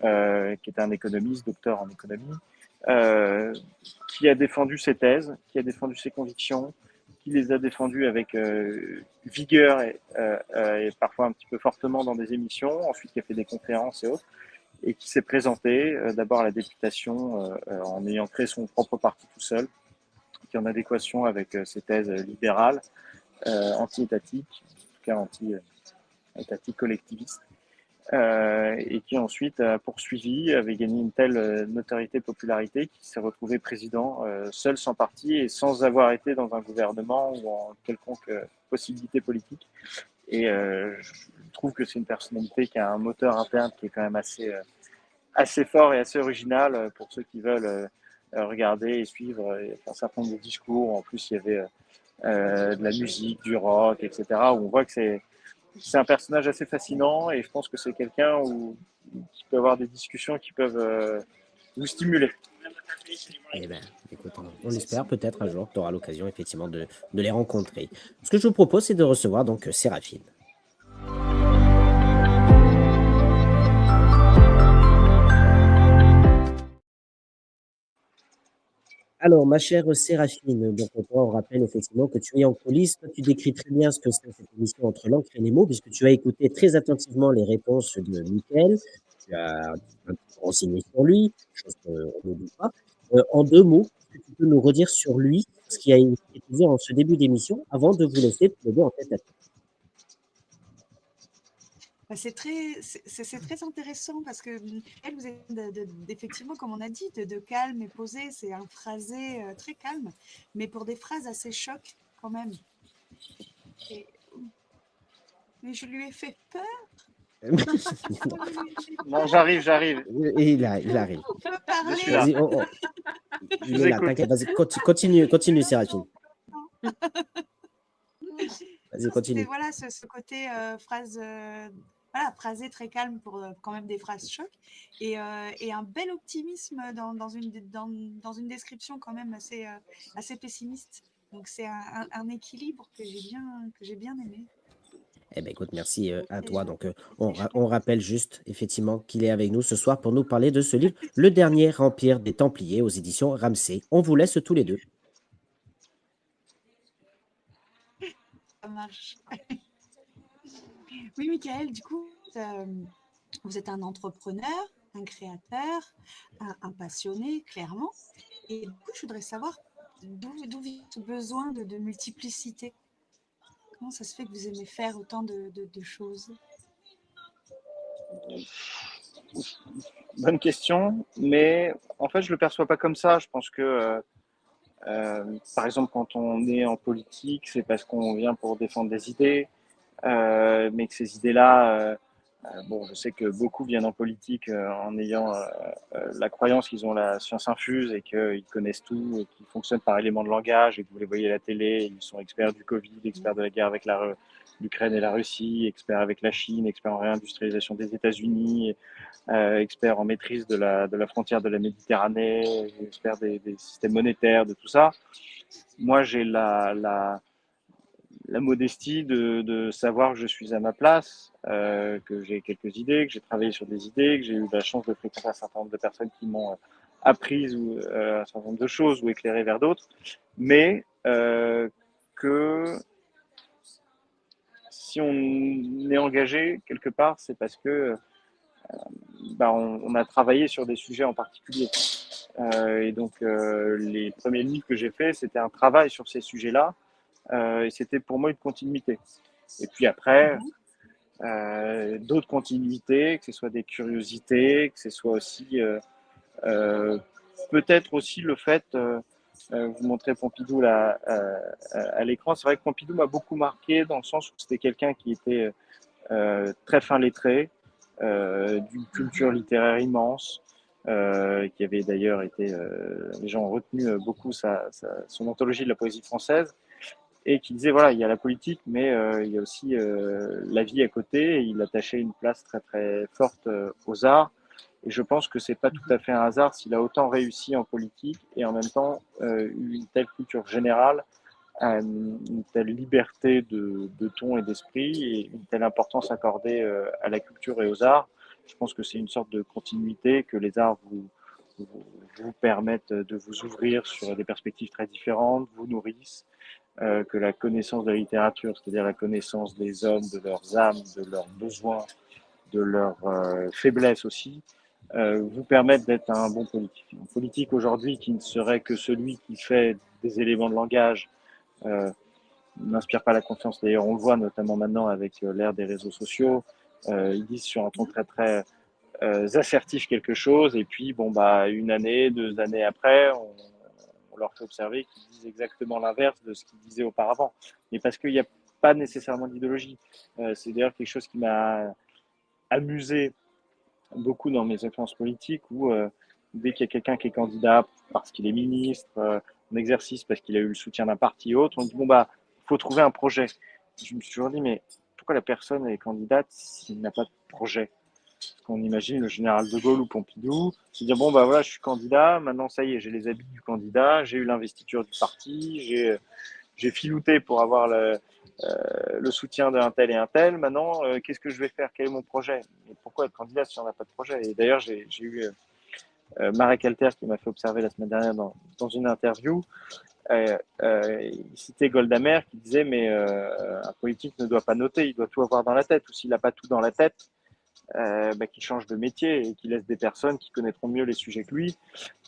qui est un économiste, docteur en économie, qui a défendu ses thèses, qui a défendu ses convictions, qui les a défendues avec vigueur et parfois un petit peu fortement dans des émissions, ensuite qui a fait des conférences et autres, et qui s'est présenté d'abord à la députation en ayant créé son propre parti tout seul, qui est en adéquation avec ses thèses libérales, anti-étatiques, en tout cas anti-étatiques collectivistes, et qui ensuite a poursuivi, avait gagné une telle notoriété, popularité, qu'il s'est retrouvé président seul, sans parti et sans avoir été dans un gouvernement ou en quelconque possibilité politique. Et je trouve que c'est une personnalité qui a un moteur interne qui est quand même assez fort et assez original pour ceux qui veulent regarder et suivre un certain nombre de discours. En plus, il y avait de la musique, du rock, etc. Où on voit que c'est un personnage assez fascinant et je pense que c'est quelqu'un qui peut avoir des discussions qui peuvent vous stimuler. Eh ben, écoute, on espère peut-être un jour que tu auras l'occasion effectivement de les rencontrer. Ce que je vous propose, c'est de recevoir donc Séraphine. Alors, ma chère Séraphine, donc toi, on rappelle effectivement que tu es en coulisses. Toi, tu décris très bien ce que c'est cette émission entre l'encre et les mots, puisque tu as écouté très attentivement les réponses de Mickaël. Tu as un peu renseigné sur lui, chose qu'on n'oublie pas. En deux mots, est-ce que tu peux nous redire sur lui ce qui a été dit en ce début d'émission avant de vous laisser tous les deux en tête à tête? C'est très intéressant parce que elle, vous êtes effectivement, comme on a dit, de calme et posé. C'est un phrasé très calme, mais pour des phrases assez chocs quand même. Mais je lui ai fait peur. Non, j'arrive. Il arrive. On peut parler. Je suis là. Vas-y, il est là, t'inquiète, vas-y, continue, Séraphine. Vas-y, continue. Voilà, ce côté phrase, phrasé très calme pour quand même des phrases chocs et un bel optimisme dans une description quand même assez pessimiste. Donc c'est un équilibre que j'ai bien aimé. Eh bien, écoute, merci à toi. Donc, on rappelle juste, effectivement, qu'il est avec nous ce soir pour nous parler de ce livre, Le Dernier Empire des Templiers, aux éditions Ramsay. On vous laisse tous les deux. Ça marche. Oui, Michael, du coup, vous êtes un entrepreneur, un créateur, un passionné, clairement. Et du coup, je voudrais savoir d'où vient ce besoin de multiplicité. Comment ça se fait que vous aimez faire autant de choses? Bonne question, mais en fait, je le perçois pas comme ça. Je pense que, par exemple, quand on est en politique, c'est parce qu'on vient pour défendre des idées. mais que ces idées-là, bon, je sais que beaucoup viennent en politique en ayant la croyance qu'ils ont la science infuse et qu'ils connaissent tout, et qu'ils fonctionnent par éléments de langage, et que vous les voyez à la télé, ils sont experts du Covid, experts de la guerre avec l'Ukraine et la Russie, experts avec la Chine, experts en réindustrialisation des États-Unis, experts en maîtrise de la frontière de la Méditerranée, experts des systèmes monétaires, de tout ça. Moi, j'ai la modestie de savoir que je suis à ma place, que j'ai quelques idées, que j'ai travaillé sur des idées, que j'ai eu la chance de fréquenter un certain nombre de personnes qui m'ont appris un certain nombre de choses ou éclairé vers d'autres, mais que si on est engagé quelque part, c'est parce que on a travaillé sur des sujets en particulier. Et donc, les premiers livres que j'ai faits, c'était un travail sur ces sujets-là, et c'était pour moi une continuité. Et puis après, d'autres continuités, que ce soit des curiosités, que ce soit aussi peut-être aussi le fait, vous montrez Pompidou là à l'écran, c'est vrai que Pompidou m'a beaucoup marqué dans le sens où c'était quelqu'un qui était très fin lettré, d'une culture littéraire immense, qui avait d'ailleurs été, les gens ont retenu beaucoup son anthologie de la poésie française, et qui disait voilà, il y a la politique, mais il y a aussi la vie à côté, et il attachait une place très très forte aux arts. Et je pense que c'est pas tout à fait un hasard s'il a autant réussi en politique et en même temps eu une telle culture générale, une telle liberté de ton et d'esprit, et une telle importance accordée à la culture et aux arts. Je pense que c'est une sorte de continuité, que les arts vous permettent de vous ouvrir sur des perspectives très différentes, vous nourrissent, que la connaissance de la littérature, c'est-à-dire la connaissance des hommes, de leurs âmes, de leurs besoins, de leurs faiblesses aussi, vous permettent d'être un bon politique. Un politique aujourd'hui qui ne serait que celui qui fait des éléments de langage n'inspire pas la confiance. D'ailleurs, on le voit notamment maintenant avec l'ère des réseaux sociaux. Ils disent sur un ton très très assertif quelque chose, et puis bon bah 1 année, 2 années après, on leur fait observer qu'ils disent exactement l'inverse de ce qu'ils disaient auparavant. Mais parce qu'il n'y a pas nécessairement d'idéologie. C'est d'ailleurs quelque chose qui m'a amusé beaucoup dans mes expériences politiques, où dès qu'il y a quelqu'un qui est candidat parce qu'il est ministre, en exercice parce qu'il a eu le soutien d'un parti ou autre, on dit bon bah il faut trouver un projet. Je me suis toujours dit mais pourquoi la personne est candidate s'il n'a pas de projet? Parce qu'on imagine le général de Gaulle ou Pompidou se dire bon bah voilà, je suis candidat, maintenant ça y est, j'ai les habits du candidat, j'ai eu l'investiture du parti, j'ai filouté pour avoir le soutien d'un tel et un tel. Maintenant, qu'est-ce que je vais faire? Quel est mon projet? Et pourquoi être candidat si on n'a pas de projet? Et d'ailleurs, j'ai eu Marek Alter qui m'a fait observer la semaine dernière dans une interview. Il citait Golda Meir qui disait mais un politique ne doit pas noter, il doit tout avoir dans la tête. Ou s'il n'a pas tout dans la tête, qu'il change de métier et qu'il laisse des personnes qui connaîtront mieux les sujets que lui.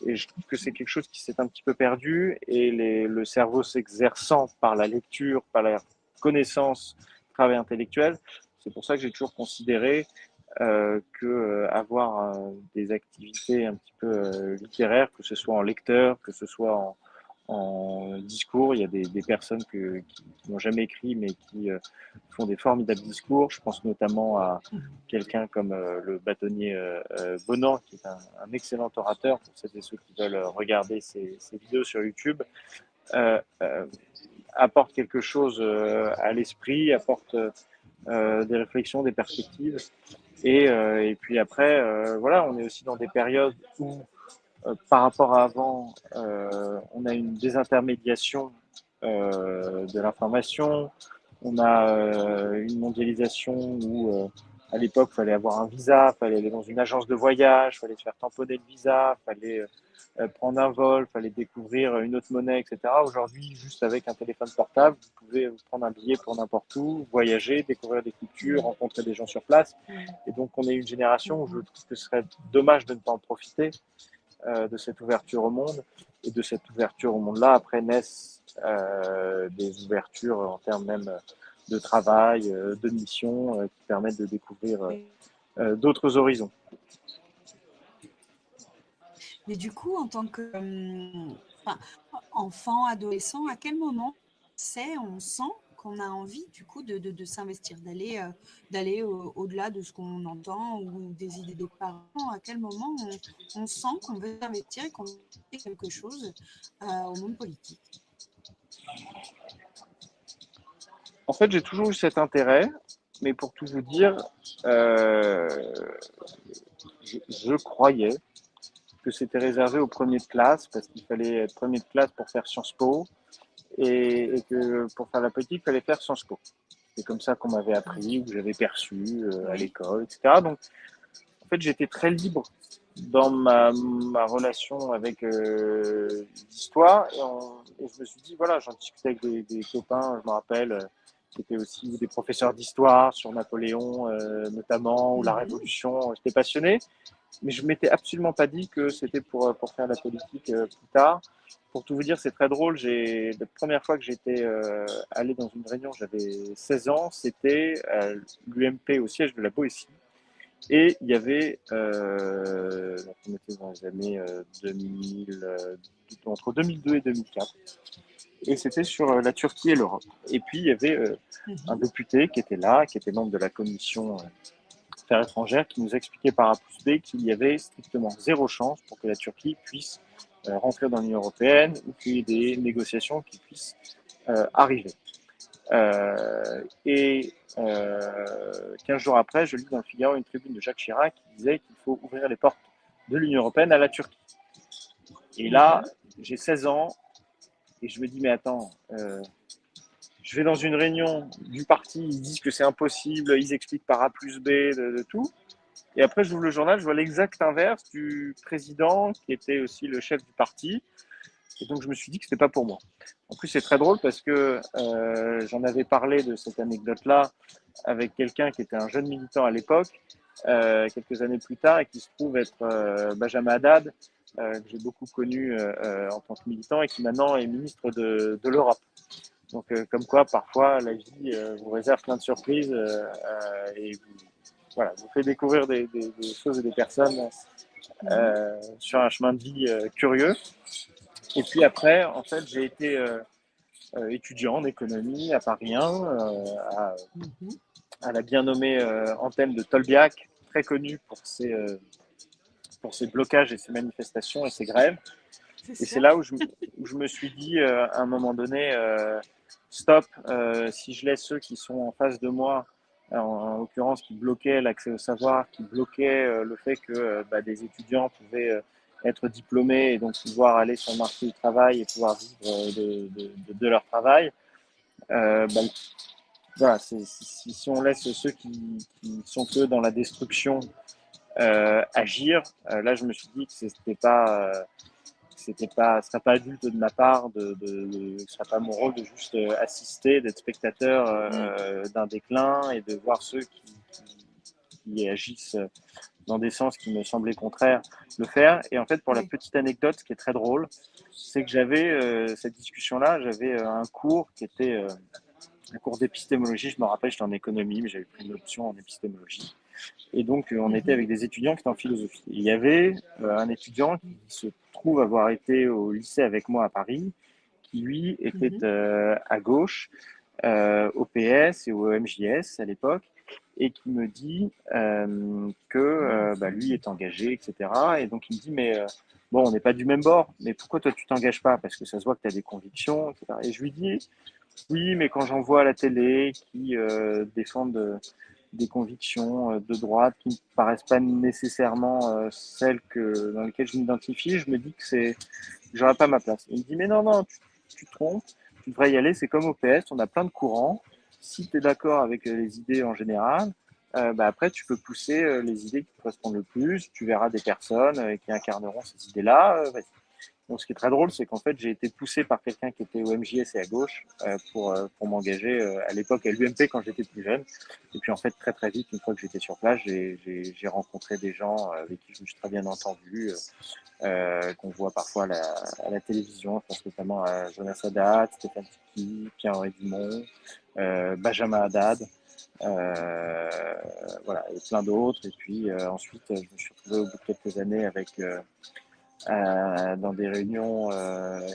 Et je trouve que c'est quelque chose qui s'est un petit peu perdu, et le cerveau s'exerçant par la lecture, par la connaissance, travail intellectuel. C'est pour ça que j'ai toujours considéré que avoir des activités un petit peu littéraires, que ce soit en lecteur, que ce soit en discours. Il y a des personnes qui n'ont jamais écrit mais qui font des formidables discours. Je pense notamment à quelqu'un comme le bâtonnier Bonan, qui est un excellent orateur, pour celles et ceux qui veulent regarder ses vidéos sur YouTube. Apporte quelque chose à l'esprit, apporte des réflexions, des perspectives. Et puis après, voilà, on est aussi dans des périodes où par rapport à avant, on a une désintermédiation de l'information, on a une mondialisation où à l'époque, il fallait avoir un visa, il fallait aller dans une agence de voyage, il fallait se faire tamponner le visa, il fallait prendre un vol, il fallait découvrir une autre monnaie, etc. Aujourd'hui, juste avec un téléphone portable, vous pouvez prendre un billet pour n'importe où, voyager, découvrir des cultures, rencontrer des gens sur place. Et donc, on est une génération où je trouve que ce serait dommage de ne pas en profiter de cette ouverture au monde. Et de cette ouverture au monde-là, après naissent des ouvertures en termes même de travail, de mission, qui permettent de découvrir d'autres horizons. Mais du coup, en tant que enfant, adolescent, à quel moment on sent qu'on a envie du coup de s'investir, d'aller au-delà de ce qu'on entend ou des idées des parents. À quel moment on sent qu'on veut s'investir et qu'on veut faire quelque chose au monde politique. En fait, j'ai toujours eu cet intérêt, mais pour tout vous dire, euh, je croyais que c'était réservé aux premiers de classe, parce qu'il fallait être premier de classe pour faire Sciences Po, et que pour faire la politique, il fallait faire Sciences Po. C'est comme ça qu'on m'avait appris, ou que j'avais perçu à Oui. l'école, etc. Donc, en fait, j'étais très libre dans ma relation avec l'histoire, et je me suis dit, voilà, j'en discutais avec des copains, je me rappelle, qui étaient aussi des professeurs d'histoire sur Napoléon notamment, ou la Révolution. J'étais passionné, mais je m'étais absolument pas dit que c'était pour faire la politique plus tard. Pour tout vous dire, c'est très drôle. La première fois que j'étais allé dans une réunion, j'avais 16 ans, c'était à l'UMP au siège de la Boétie. Et il y avait, donc on était dans les années 2000, entre 2002 et 2004, et c'était sur la Turquie et l'Europe. Et puis il y avait un député qui était là, qui était membre de la commission Affaires étrangères, qui nous expliquait par A plus B qu'il y avait strictement zéro chance pour que la Turquie puisse rentrer dans l'Union européenne, ou qu'il y ait des négociations qui puissent arriver. Et 15 jours après, je lis dans le Figaro une tribune de Jacques Chirac qui disait qu'il faut ouvrir les portes de l'Union européenne à la Turquie. Et là, j'ai 16 ans et je me dis, mais attends, je vais dans une réunion du parti, ils disent que c'est impossible, ils expliquent par A plus B de tout. Et après, j'ouvre le journal, je vois l'exact inverse du président qui était aussi le chef du parti. Et donc, je me suis dit que c'était pas pour moi. En plus, c'est très drôle parce que j'en avais parlé de cette anecdote-là avec quelqu'un qui était un jeune militant à l'époque, quelques années plus tard, et qui se trouve être Benjamin Haddad, que j'ai beaucoup connu en tant que militant, et qui maintenant est ministre de l'Europe. Donc, comme quoi, parfois, la vie vous réserve plein de surprises et vous fait découvrir des choses et des personnes sur un chemin de vie curieux. Et puis après, en fait, j'ai été étudiant en économie à Paris 1, à la bien nommée antenne de Tolbiac, très connue pour ses blocages et ses manifestations et ses grèves. Et c'est là où je me suis dit à un moment donné, stop, si je laisse ceux qui sont en face de moi, en l'occurrence qui bloquaient l'accès au savoir, qui bloquaient le fait que des étudiants pouvaient être diplômés et donc pouvoir aller sur le marché du travail et pouvoir vivre de leur travail, voilà, si on laisse ceux qui sont que dans la destruction agir, là je me suis dit que ce serait pas adulte de ma part, ce serait pas mon rôle de juste assister, d'être spectateur d'un déclin et de voir ceux qui agissent dans des sens qui me semblaient contraires le faire. Et en fait, pour la petite anecdote, ce qui est très drôle, c'est que j'avais cette discussion-là, j'avais un cours qui était un cours d'épistémologie, je me rappelle, j'étais en économie, mais j'avais pris une option en épistémologie. Et donc, on était avec des étudiants qui étaient en philosophie. Et il y avait un étudiant qui se trouve avoir été au lycée avec moi à Paris, qui lui était à gauche, au PS et au MJS à l'époque, et qui me dit que lui est engagé, etc. Et donc, il me dit, mais bon, on n'est pas du même bord, mais pourquoi toi, tu t'engages pas? Parce que ça se voit que tu as des convictions, etc. Et je lui dis, oui, mais quand j'en vois à la télé qui défendent des convictions de droite qui ne paraissent pas nécessairement celles dans lesquelles je m'identifie, je me dis que j'aurais pas ma place. Il me dit, mais non, tu te trompes, tu devrais y aller, c'est comme au PS, on a plein de courants. Si tu es d'accord avec les idées en général, après tu peux pousser les idées qui te correspondent le plus, tu verras des personnes qui incarneront ces idées-là, vas-y. Donc, ce qui est très drôle, c'est qu'en fait, j'ai été poussé par quelqu'un qui était au MJS et à gauche pour m'engager à l'époque à l'UMP quand j'étais plus jeune. Et puis, en fait, très, très vite, une fois que j'étais sur place, j'ai rencontré des gens avec qui je me suis très bien entendu, qu'on voit parfois à la télévision. Je pense notamment à Jonas Haddad, Stéphane Tiki, Pierre-Henri Dumont, Benjamin Haddad. Voilà, et plein d'autres. Et puis ensuite, je me suis retrouvé au bout de quelques années avec dans des réunions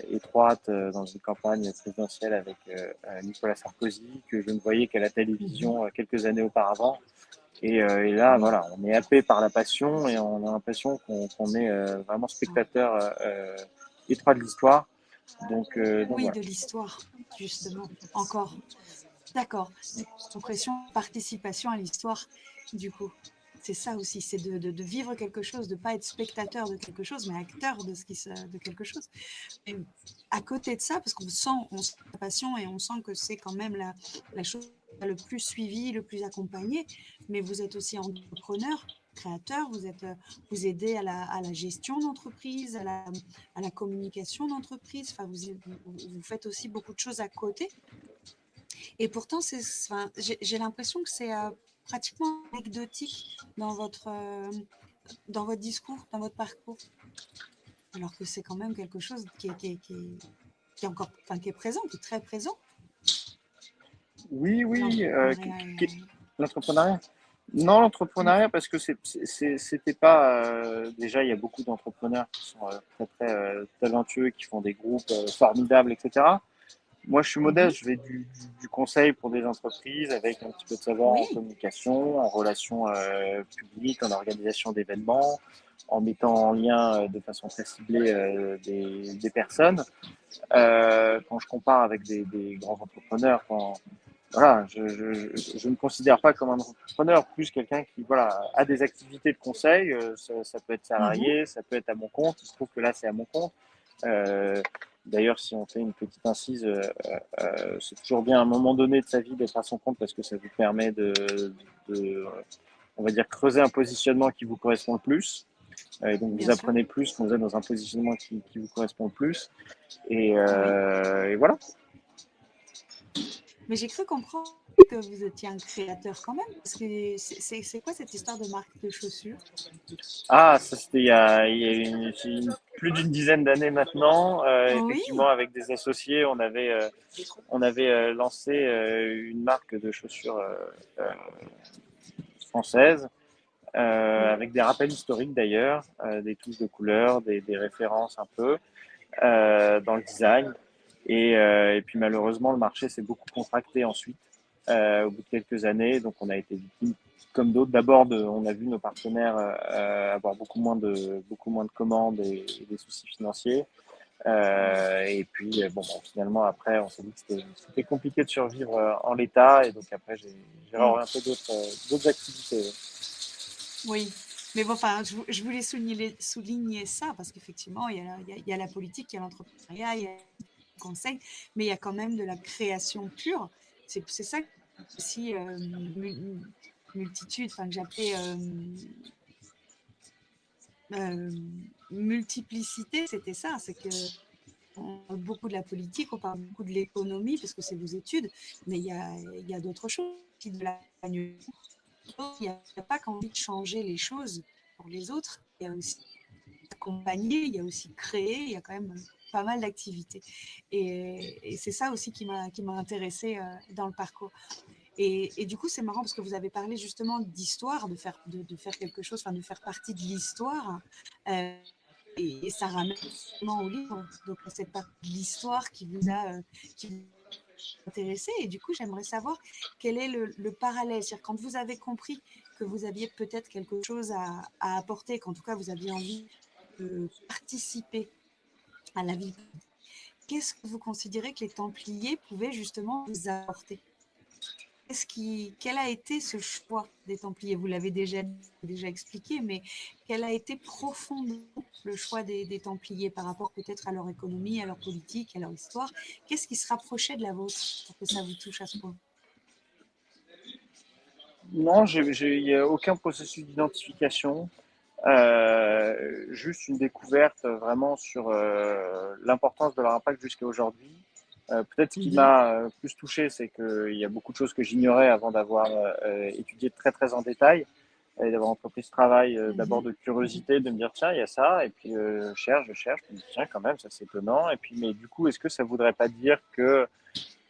étroites dans une campagne présidentielle avec Nicolas Sarkozy, que je ne voyais qu'à la télévision quelques années auparavant. Et là, Oui, voilà, on est happé par la passion et on a l'impression qu'on est vraiment spectateur étroit de l'histoire. Donc oui, voilà. de l'histoire, justement, encore. D'accord. Impression, participation à l'histoire, du coup. C'est ça aussi, c'est de vivre quelque chose, de ne pas être spectateur de quelque chose, mais acteur de quelque chose. Et à côté de ça, parce on sent la passion et on sent que c'est quand même la chose le plus suivie, le plus accompagnée, mais vous êtes aussi entrepreneur, créateur, vous aidez à la gestion d'entreprise, à la communication d'entreprise, enfin, vous faites aussi beaucoup de choses à côté. Et pourtant, enfin, j'ai l'impression que c'est pratiquement anecdotique dans votre discours, dans votre parcours, alors que c'est quand même quelque chose qui est encore, enfin, qui est présent, qui est très présent. Oui, oui, L'entrepreneuriat. l'entrepreneuriat. Non, l'entrepreneuriat, parce que c'était pas. Déjà, il y a beaucoup d'entrepreneurs qui sont très, très talentueux, qui font des groupes formidables, etc. Moi, je suis Mhm. modeste, je vais du conseil pour des entreprises avec un petit peu de savoir en Oui, communication, en relations publiques, en organisation d'événements, en mettant en lien de façon très ciblée des personnes. Quand je compare avec des grands entrepreneurs, voilà, je ne me considère pas comme un entrepreneur, plus quelqu'un qui voilà, a des activités de conseil. Ça peut être mhm. salarié, ça peut être à mon compte. Il se trouve que là, c'est à mon compte. Euh, D'ailleurs, si on fait une petite incise, c'est toujours bien à un moment donné de sa vie d'être à son compte parce que ça vous permet on va dire, creuser un positionnement qui vous correspond le plus. Et donc, vous Bien sûr. apprenez plus quand vous êtes dans un positionnement qui vous correspond le plus. Oui. Et voilà. Mais j'ai cru comprendre que vous étiez un créateur quand même, parce que c'est quoi cette histoire de marque de chaussures? Ah, ça c'était il y a plus d'une dizaine d'années maintenant. Effectivement, Oui, avec des associés, on avait lancé une marque de chaussures française, oui, avec des rappels historiques d'ailleurs, des touches de couleurs, des références un peu dans le design. Et puis malheureusement, le marché s'est beaucoup contracté ensuite, au bout de quelques années. Donc on a été victime, comme d'autres. D'abord, on a vu nos partenaires avoir beaucoup moins de commandes et des soucis financiers. Et puis, bon, bah, finalement, après, on s'est dit que c'était compliqué de survivre en l'état. Et donc après, j'ai mm, réorienté d'autres activités. oui. Mais bon, enfin, je voulais souligner ça, parce qu'effectivement, il y a la politique, il y a l'entrepreneuriat, il y a le conseil, mais il y a quand même de la création pure. C'est ça aussi, multitude, enfin, que j'appelais euh, multiplicité, c'était ça, c'est que on parle beaucoup de la politique, on parle beaucoup de l'économie, parce que c'est vos études, mais il y a d'autres choses, de l'accompagnement. Il n'y a pas qu'envie de changer les choses pour les autres, il y a aussi accompagner, il y a aussi créer, il y a quand même pas mal d'activités. Et c'est ça aussi qui m'a intéressée dans le parcours. Et du coup, c'est marrant parce que vous avez parlé justement d'histoire, de faire quelque chose, enfin de faire partie de l'histoire. Euh, et ça ramène au livre. Donc, cette partie de l'histoire qui vous a intéressé. Et du coup, j'aimerais savoir quel est le parallèle. C'est-à-dire, quand vous avez compris que vous aviez peut-être quelque chose à apporter, qu'en tout cas, vous aviez envie de participer à la vie, qu'est-ce que vous considérez que les Templiers pouvaient justement vous apporter? Quel a été ce choix des Templiers? Vous l'avez déjà expliqué, mais quel a été profondément le choix des Templiers par rapport peut-être à leur économie, à leur politique, à leur histoire? Qu'est-ce qui se rapprochait de la vôtre pour que ça vous touche à ce point? Non, il n'y a aucun processus d'identification. Juste une découverte vraiment sur l'importance de leur impact jusqu'à aujourd'hui. Peut-être ce qui Mhm. m'a plus touché, c'est qu'il y a beaucoup de choses que j'ignorais avant d'avoir étudié très très en détail et d'avoir entrepris ce travail d'abord Mhm. de curiosité, de me dire tiens, il y a ça, et puis je cherche, je me dis tiens, quand même, ça c'est étonnant. Et puis, mais du coup, est-ce que ça voudrait pas dire que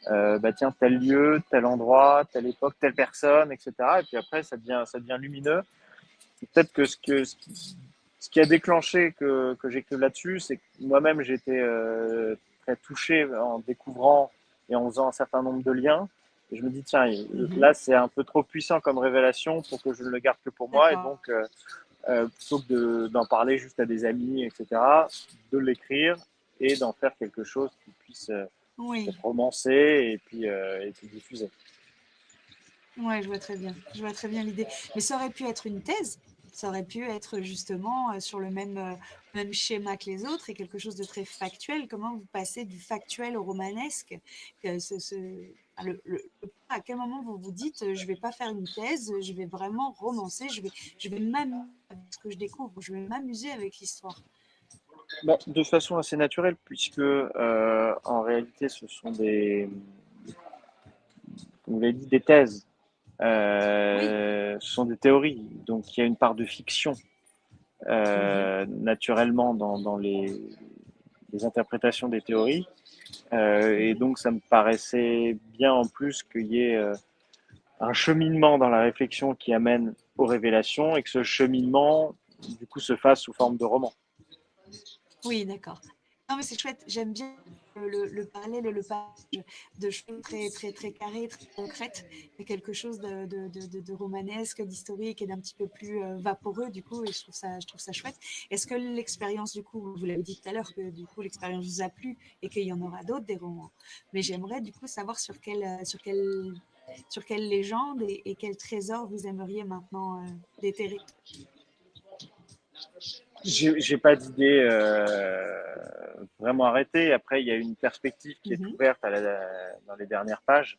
bah tiens, tel lieu, tel endroit, telle époque, telle personne, etc. Et puis après, ça devient lumineux. Peut-être que ce qui a déclenché que j'écrive là-dessus, c'est que moi-même, j'étais très touché en découvrant et en faisant un certain nombre de liens. Et je me dis, tiens, là, c'est un peu trop puissant comme révélation pour que je ne le garde que pour moi. Et D'accord. donc, plutôt que d'en parler juste à des amis, etc., de l'écrire et d'en faire quelque chose qui puisse Oui, être romancé et puis diffusé. ouais, je vois très bien. Je vois très bien l'idée. Mais ça aurait pu être une thèse. Ça aurait pu être justement sur le même schéma que les autres et quelque chose de très factuel. Comment vous passez du factuel au romanesque à quel moment vous vous dites je vais pas faire une thèse, je vais vraiment romancer, je vais m'amuser avec ce que je découvre, je vais m'amuser avec l'histoire. Bah, de façon assez naturelle, puisque en réalité, ce sont comme vous l'avez dit, des thèses. Oui. Ce sont des théories, donc il y a une part de fiction Mhm. naturellement dans les interprétations des théories. Et Mhm. donc ça me paraissait bien en plus qu'il y ait un cheminement dans la réflexion qui amène aux révélations et que ce cheminement, du coup, se fasse sous forme de roman. Oui, d'accord. Non, mais c'est chouette. J'aime bien le parallèle et le passage de choses très, très, très carrées, très concrètes, et quelque chose de romanesque, d'historique et d'un petit peu plus vaporeux, du coup, et je trouve ça chouette. Est-ce que l'expérience, du coup, vous l'avez dit tout à l'heure, que du coup, l'expérience vous a plu et qu'il y en aura d'autres, des romans. Mais j'aimerais, du coup, savoir sur quelle légende et quel trésor vous aimeriez maintenant déterrer. J'ai pas d'idée vraiment arrêtée. Après, il y a une perspective qui est Mhm. ouverte dans les dernières pages,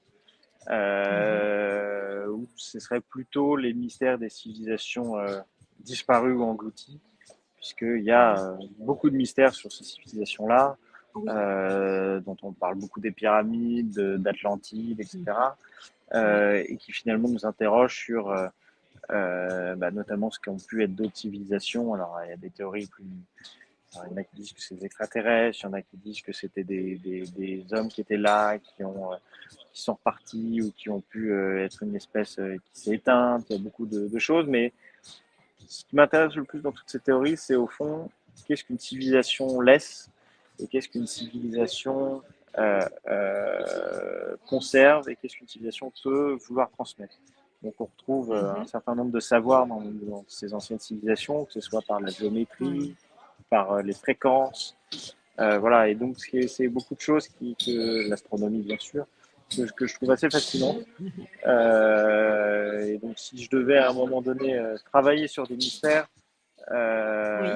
Mhm. où ce serait plutôt les mystères des civilisations disparues ou englouties, puisqu'il y a Oui. beaucoup de mystères sur ces civilisations-là, Oui. dont on parle beaucoup des pyramides, d'Atlantide, Mhm. etc., Oui. et qui finalement nous interrogent sur notamment ce qu'ont pu être d'autres civilisations. Alors, il y a des théories plus. Alors, il y en a qui disent que c'est des extraterrestres, il y en a qui disent que c'était des hommes qui étaient là, qui sont repartis ou qui ont pu être une espèce qui s'est éteinte. Il y a beaucoup de choses, mais ce qui m'intéresse le plus dans toutes ces théories, c'est au fond, qu'est-ce qu'une civilisation laisse et qu'est-ce qu'une civilisation conserve et qu'est-ce qu'une civilisation peut vouloir transmettre. Donc on retrouve un Mhm. certain nombre de savoirs dans ces anciennes civilisations, que ce soit par la géométrie, Oui. par les fréquences, voilà. Et donc c'est beaucoup de choses que l'astronomie bien sûr, que je trouve assez fascinantes. Mhm. Et donc si je devais à un moment donné travailler sur des mystères, Oui.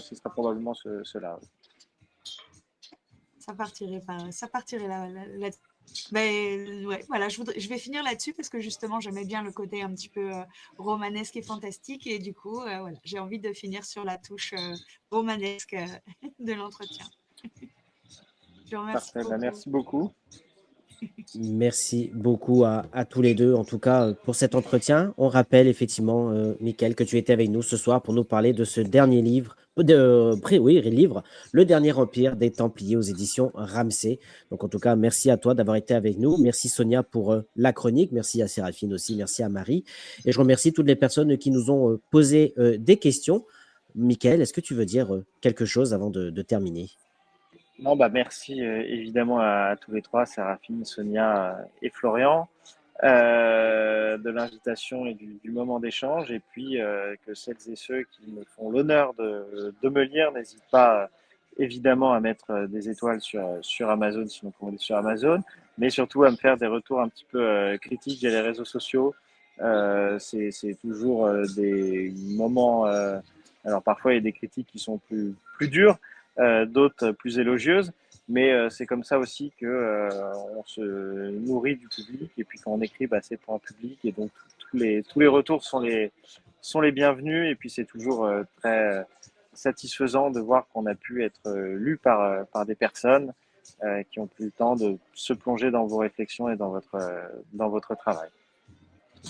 ce serait probablement cela. Ça partirait là. Mais ouais, voilà, je vais finir là-dessus parce que justement, j'aimais bien le côté un petit peu romanesque et fantastique. Et du coup, voilà, j'ai envie de finir sur la touche romanesque de l'entretien. Je vous remercie Parfait, ben, beaucoup. merci beaucoup. Merci beaucoup à tous les deux, en tout cas, pour cet entretien. On rappelle effectivement, Mickaël, que tu étais avec nous ce soir pour nous parler de ce dernier livre, oui, livre, Le Dernier Empire des Templiers aux éditions Ramsay. Donc, en tout cas, merci à toi d'avoir été avec nous. Merci Sonia pour la chronique. Merci à Séraphine aussi. Merci à Marie. Et je remercie toutes les personnes qui nous ont posé des questions. Mickaël, est-ce que tu veux dire quelque chose avant de terminer? Non, bah merci évidemment à tous les trois, Séraphine, Sonia et Florian, de l'invitation et du moment d'échange. Et puis que celles et ceux qui me font l'honneur de me lire n'hésitent pas évidemment à mettre des étoiles sur Amazon si vous commandez sur Amazon, mais surtout à me faire des retours un petit peu critiques via les réseaux sociaux. C'est toujours des moments. Alors parfois il y a des critiques qui sont plus dures, d'autres plus élogieuses. Mais c'est comme ça aussi que on se nourrit du public. Et puis quand on écrit, bah, c'est pour un public. Et donc tous les retours sont les bienvenus. Et puis c'est toujours très satisfaisant de voir qu'on a pu être lu par des personnes qui ont pris le temps de se plonger dans vos réflexions et dans votre travail.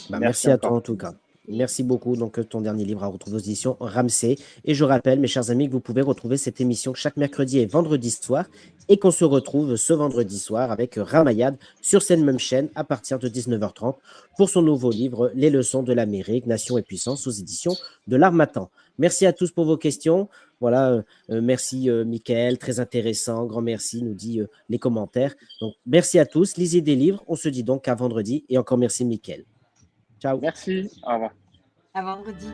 Bah, Merci merci à toi encore. en tout cas. Merci beaucoup. Donc, ton dernier livre à retrouver aux éditions Ramsay. Et je rappelle, mes chers amis, que vous pouvez retrouver cette émission chaque mercredi et vendredi soir et qu'on se retrouve ce vendredi soir avec Ramayad sur cette même chaîne à partir de 19h30 pour son nouveau livre Les leçons de l'Amérique, Nation et puissance aux éditions de l'Harmattan. Merci à tous pour vos questions. Voilà, merci Michael, très intéressant. Grand merci, nous dit les commentaires. Donc, merci à tous. Lisez des livres. On se dit donc à vendredi. Et encore merci Michael. Ciao. Merci, au revoir. À vendredi.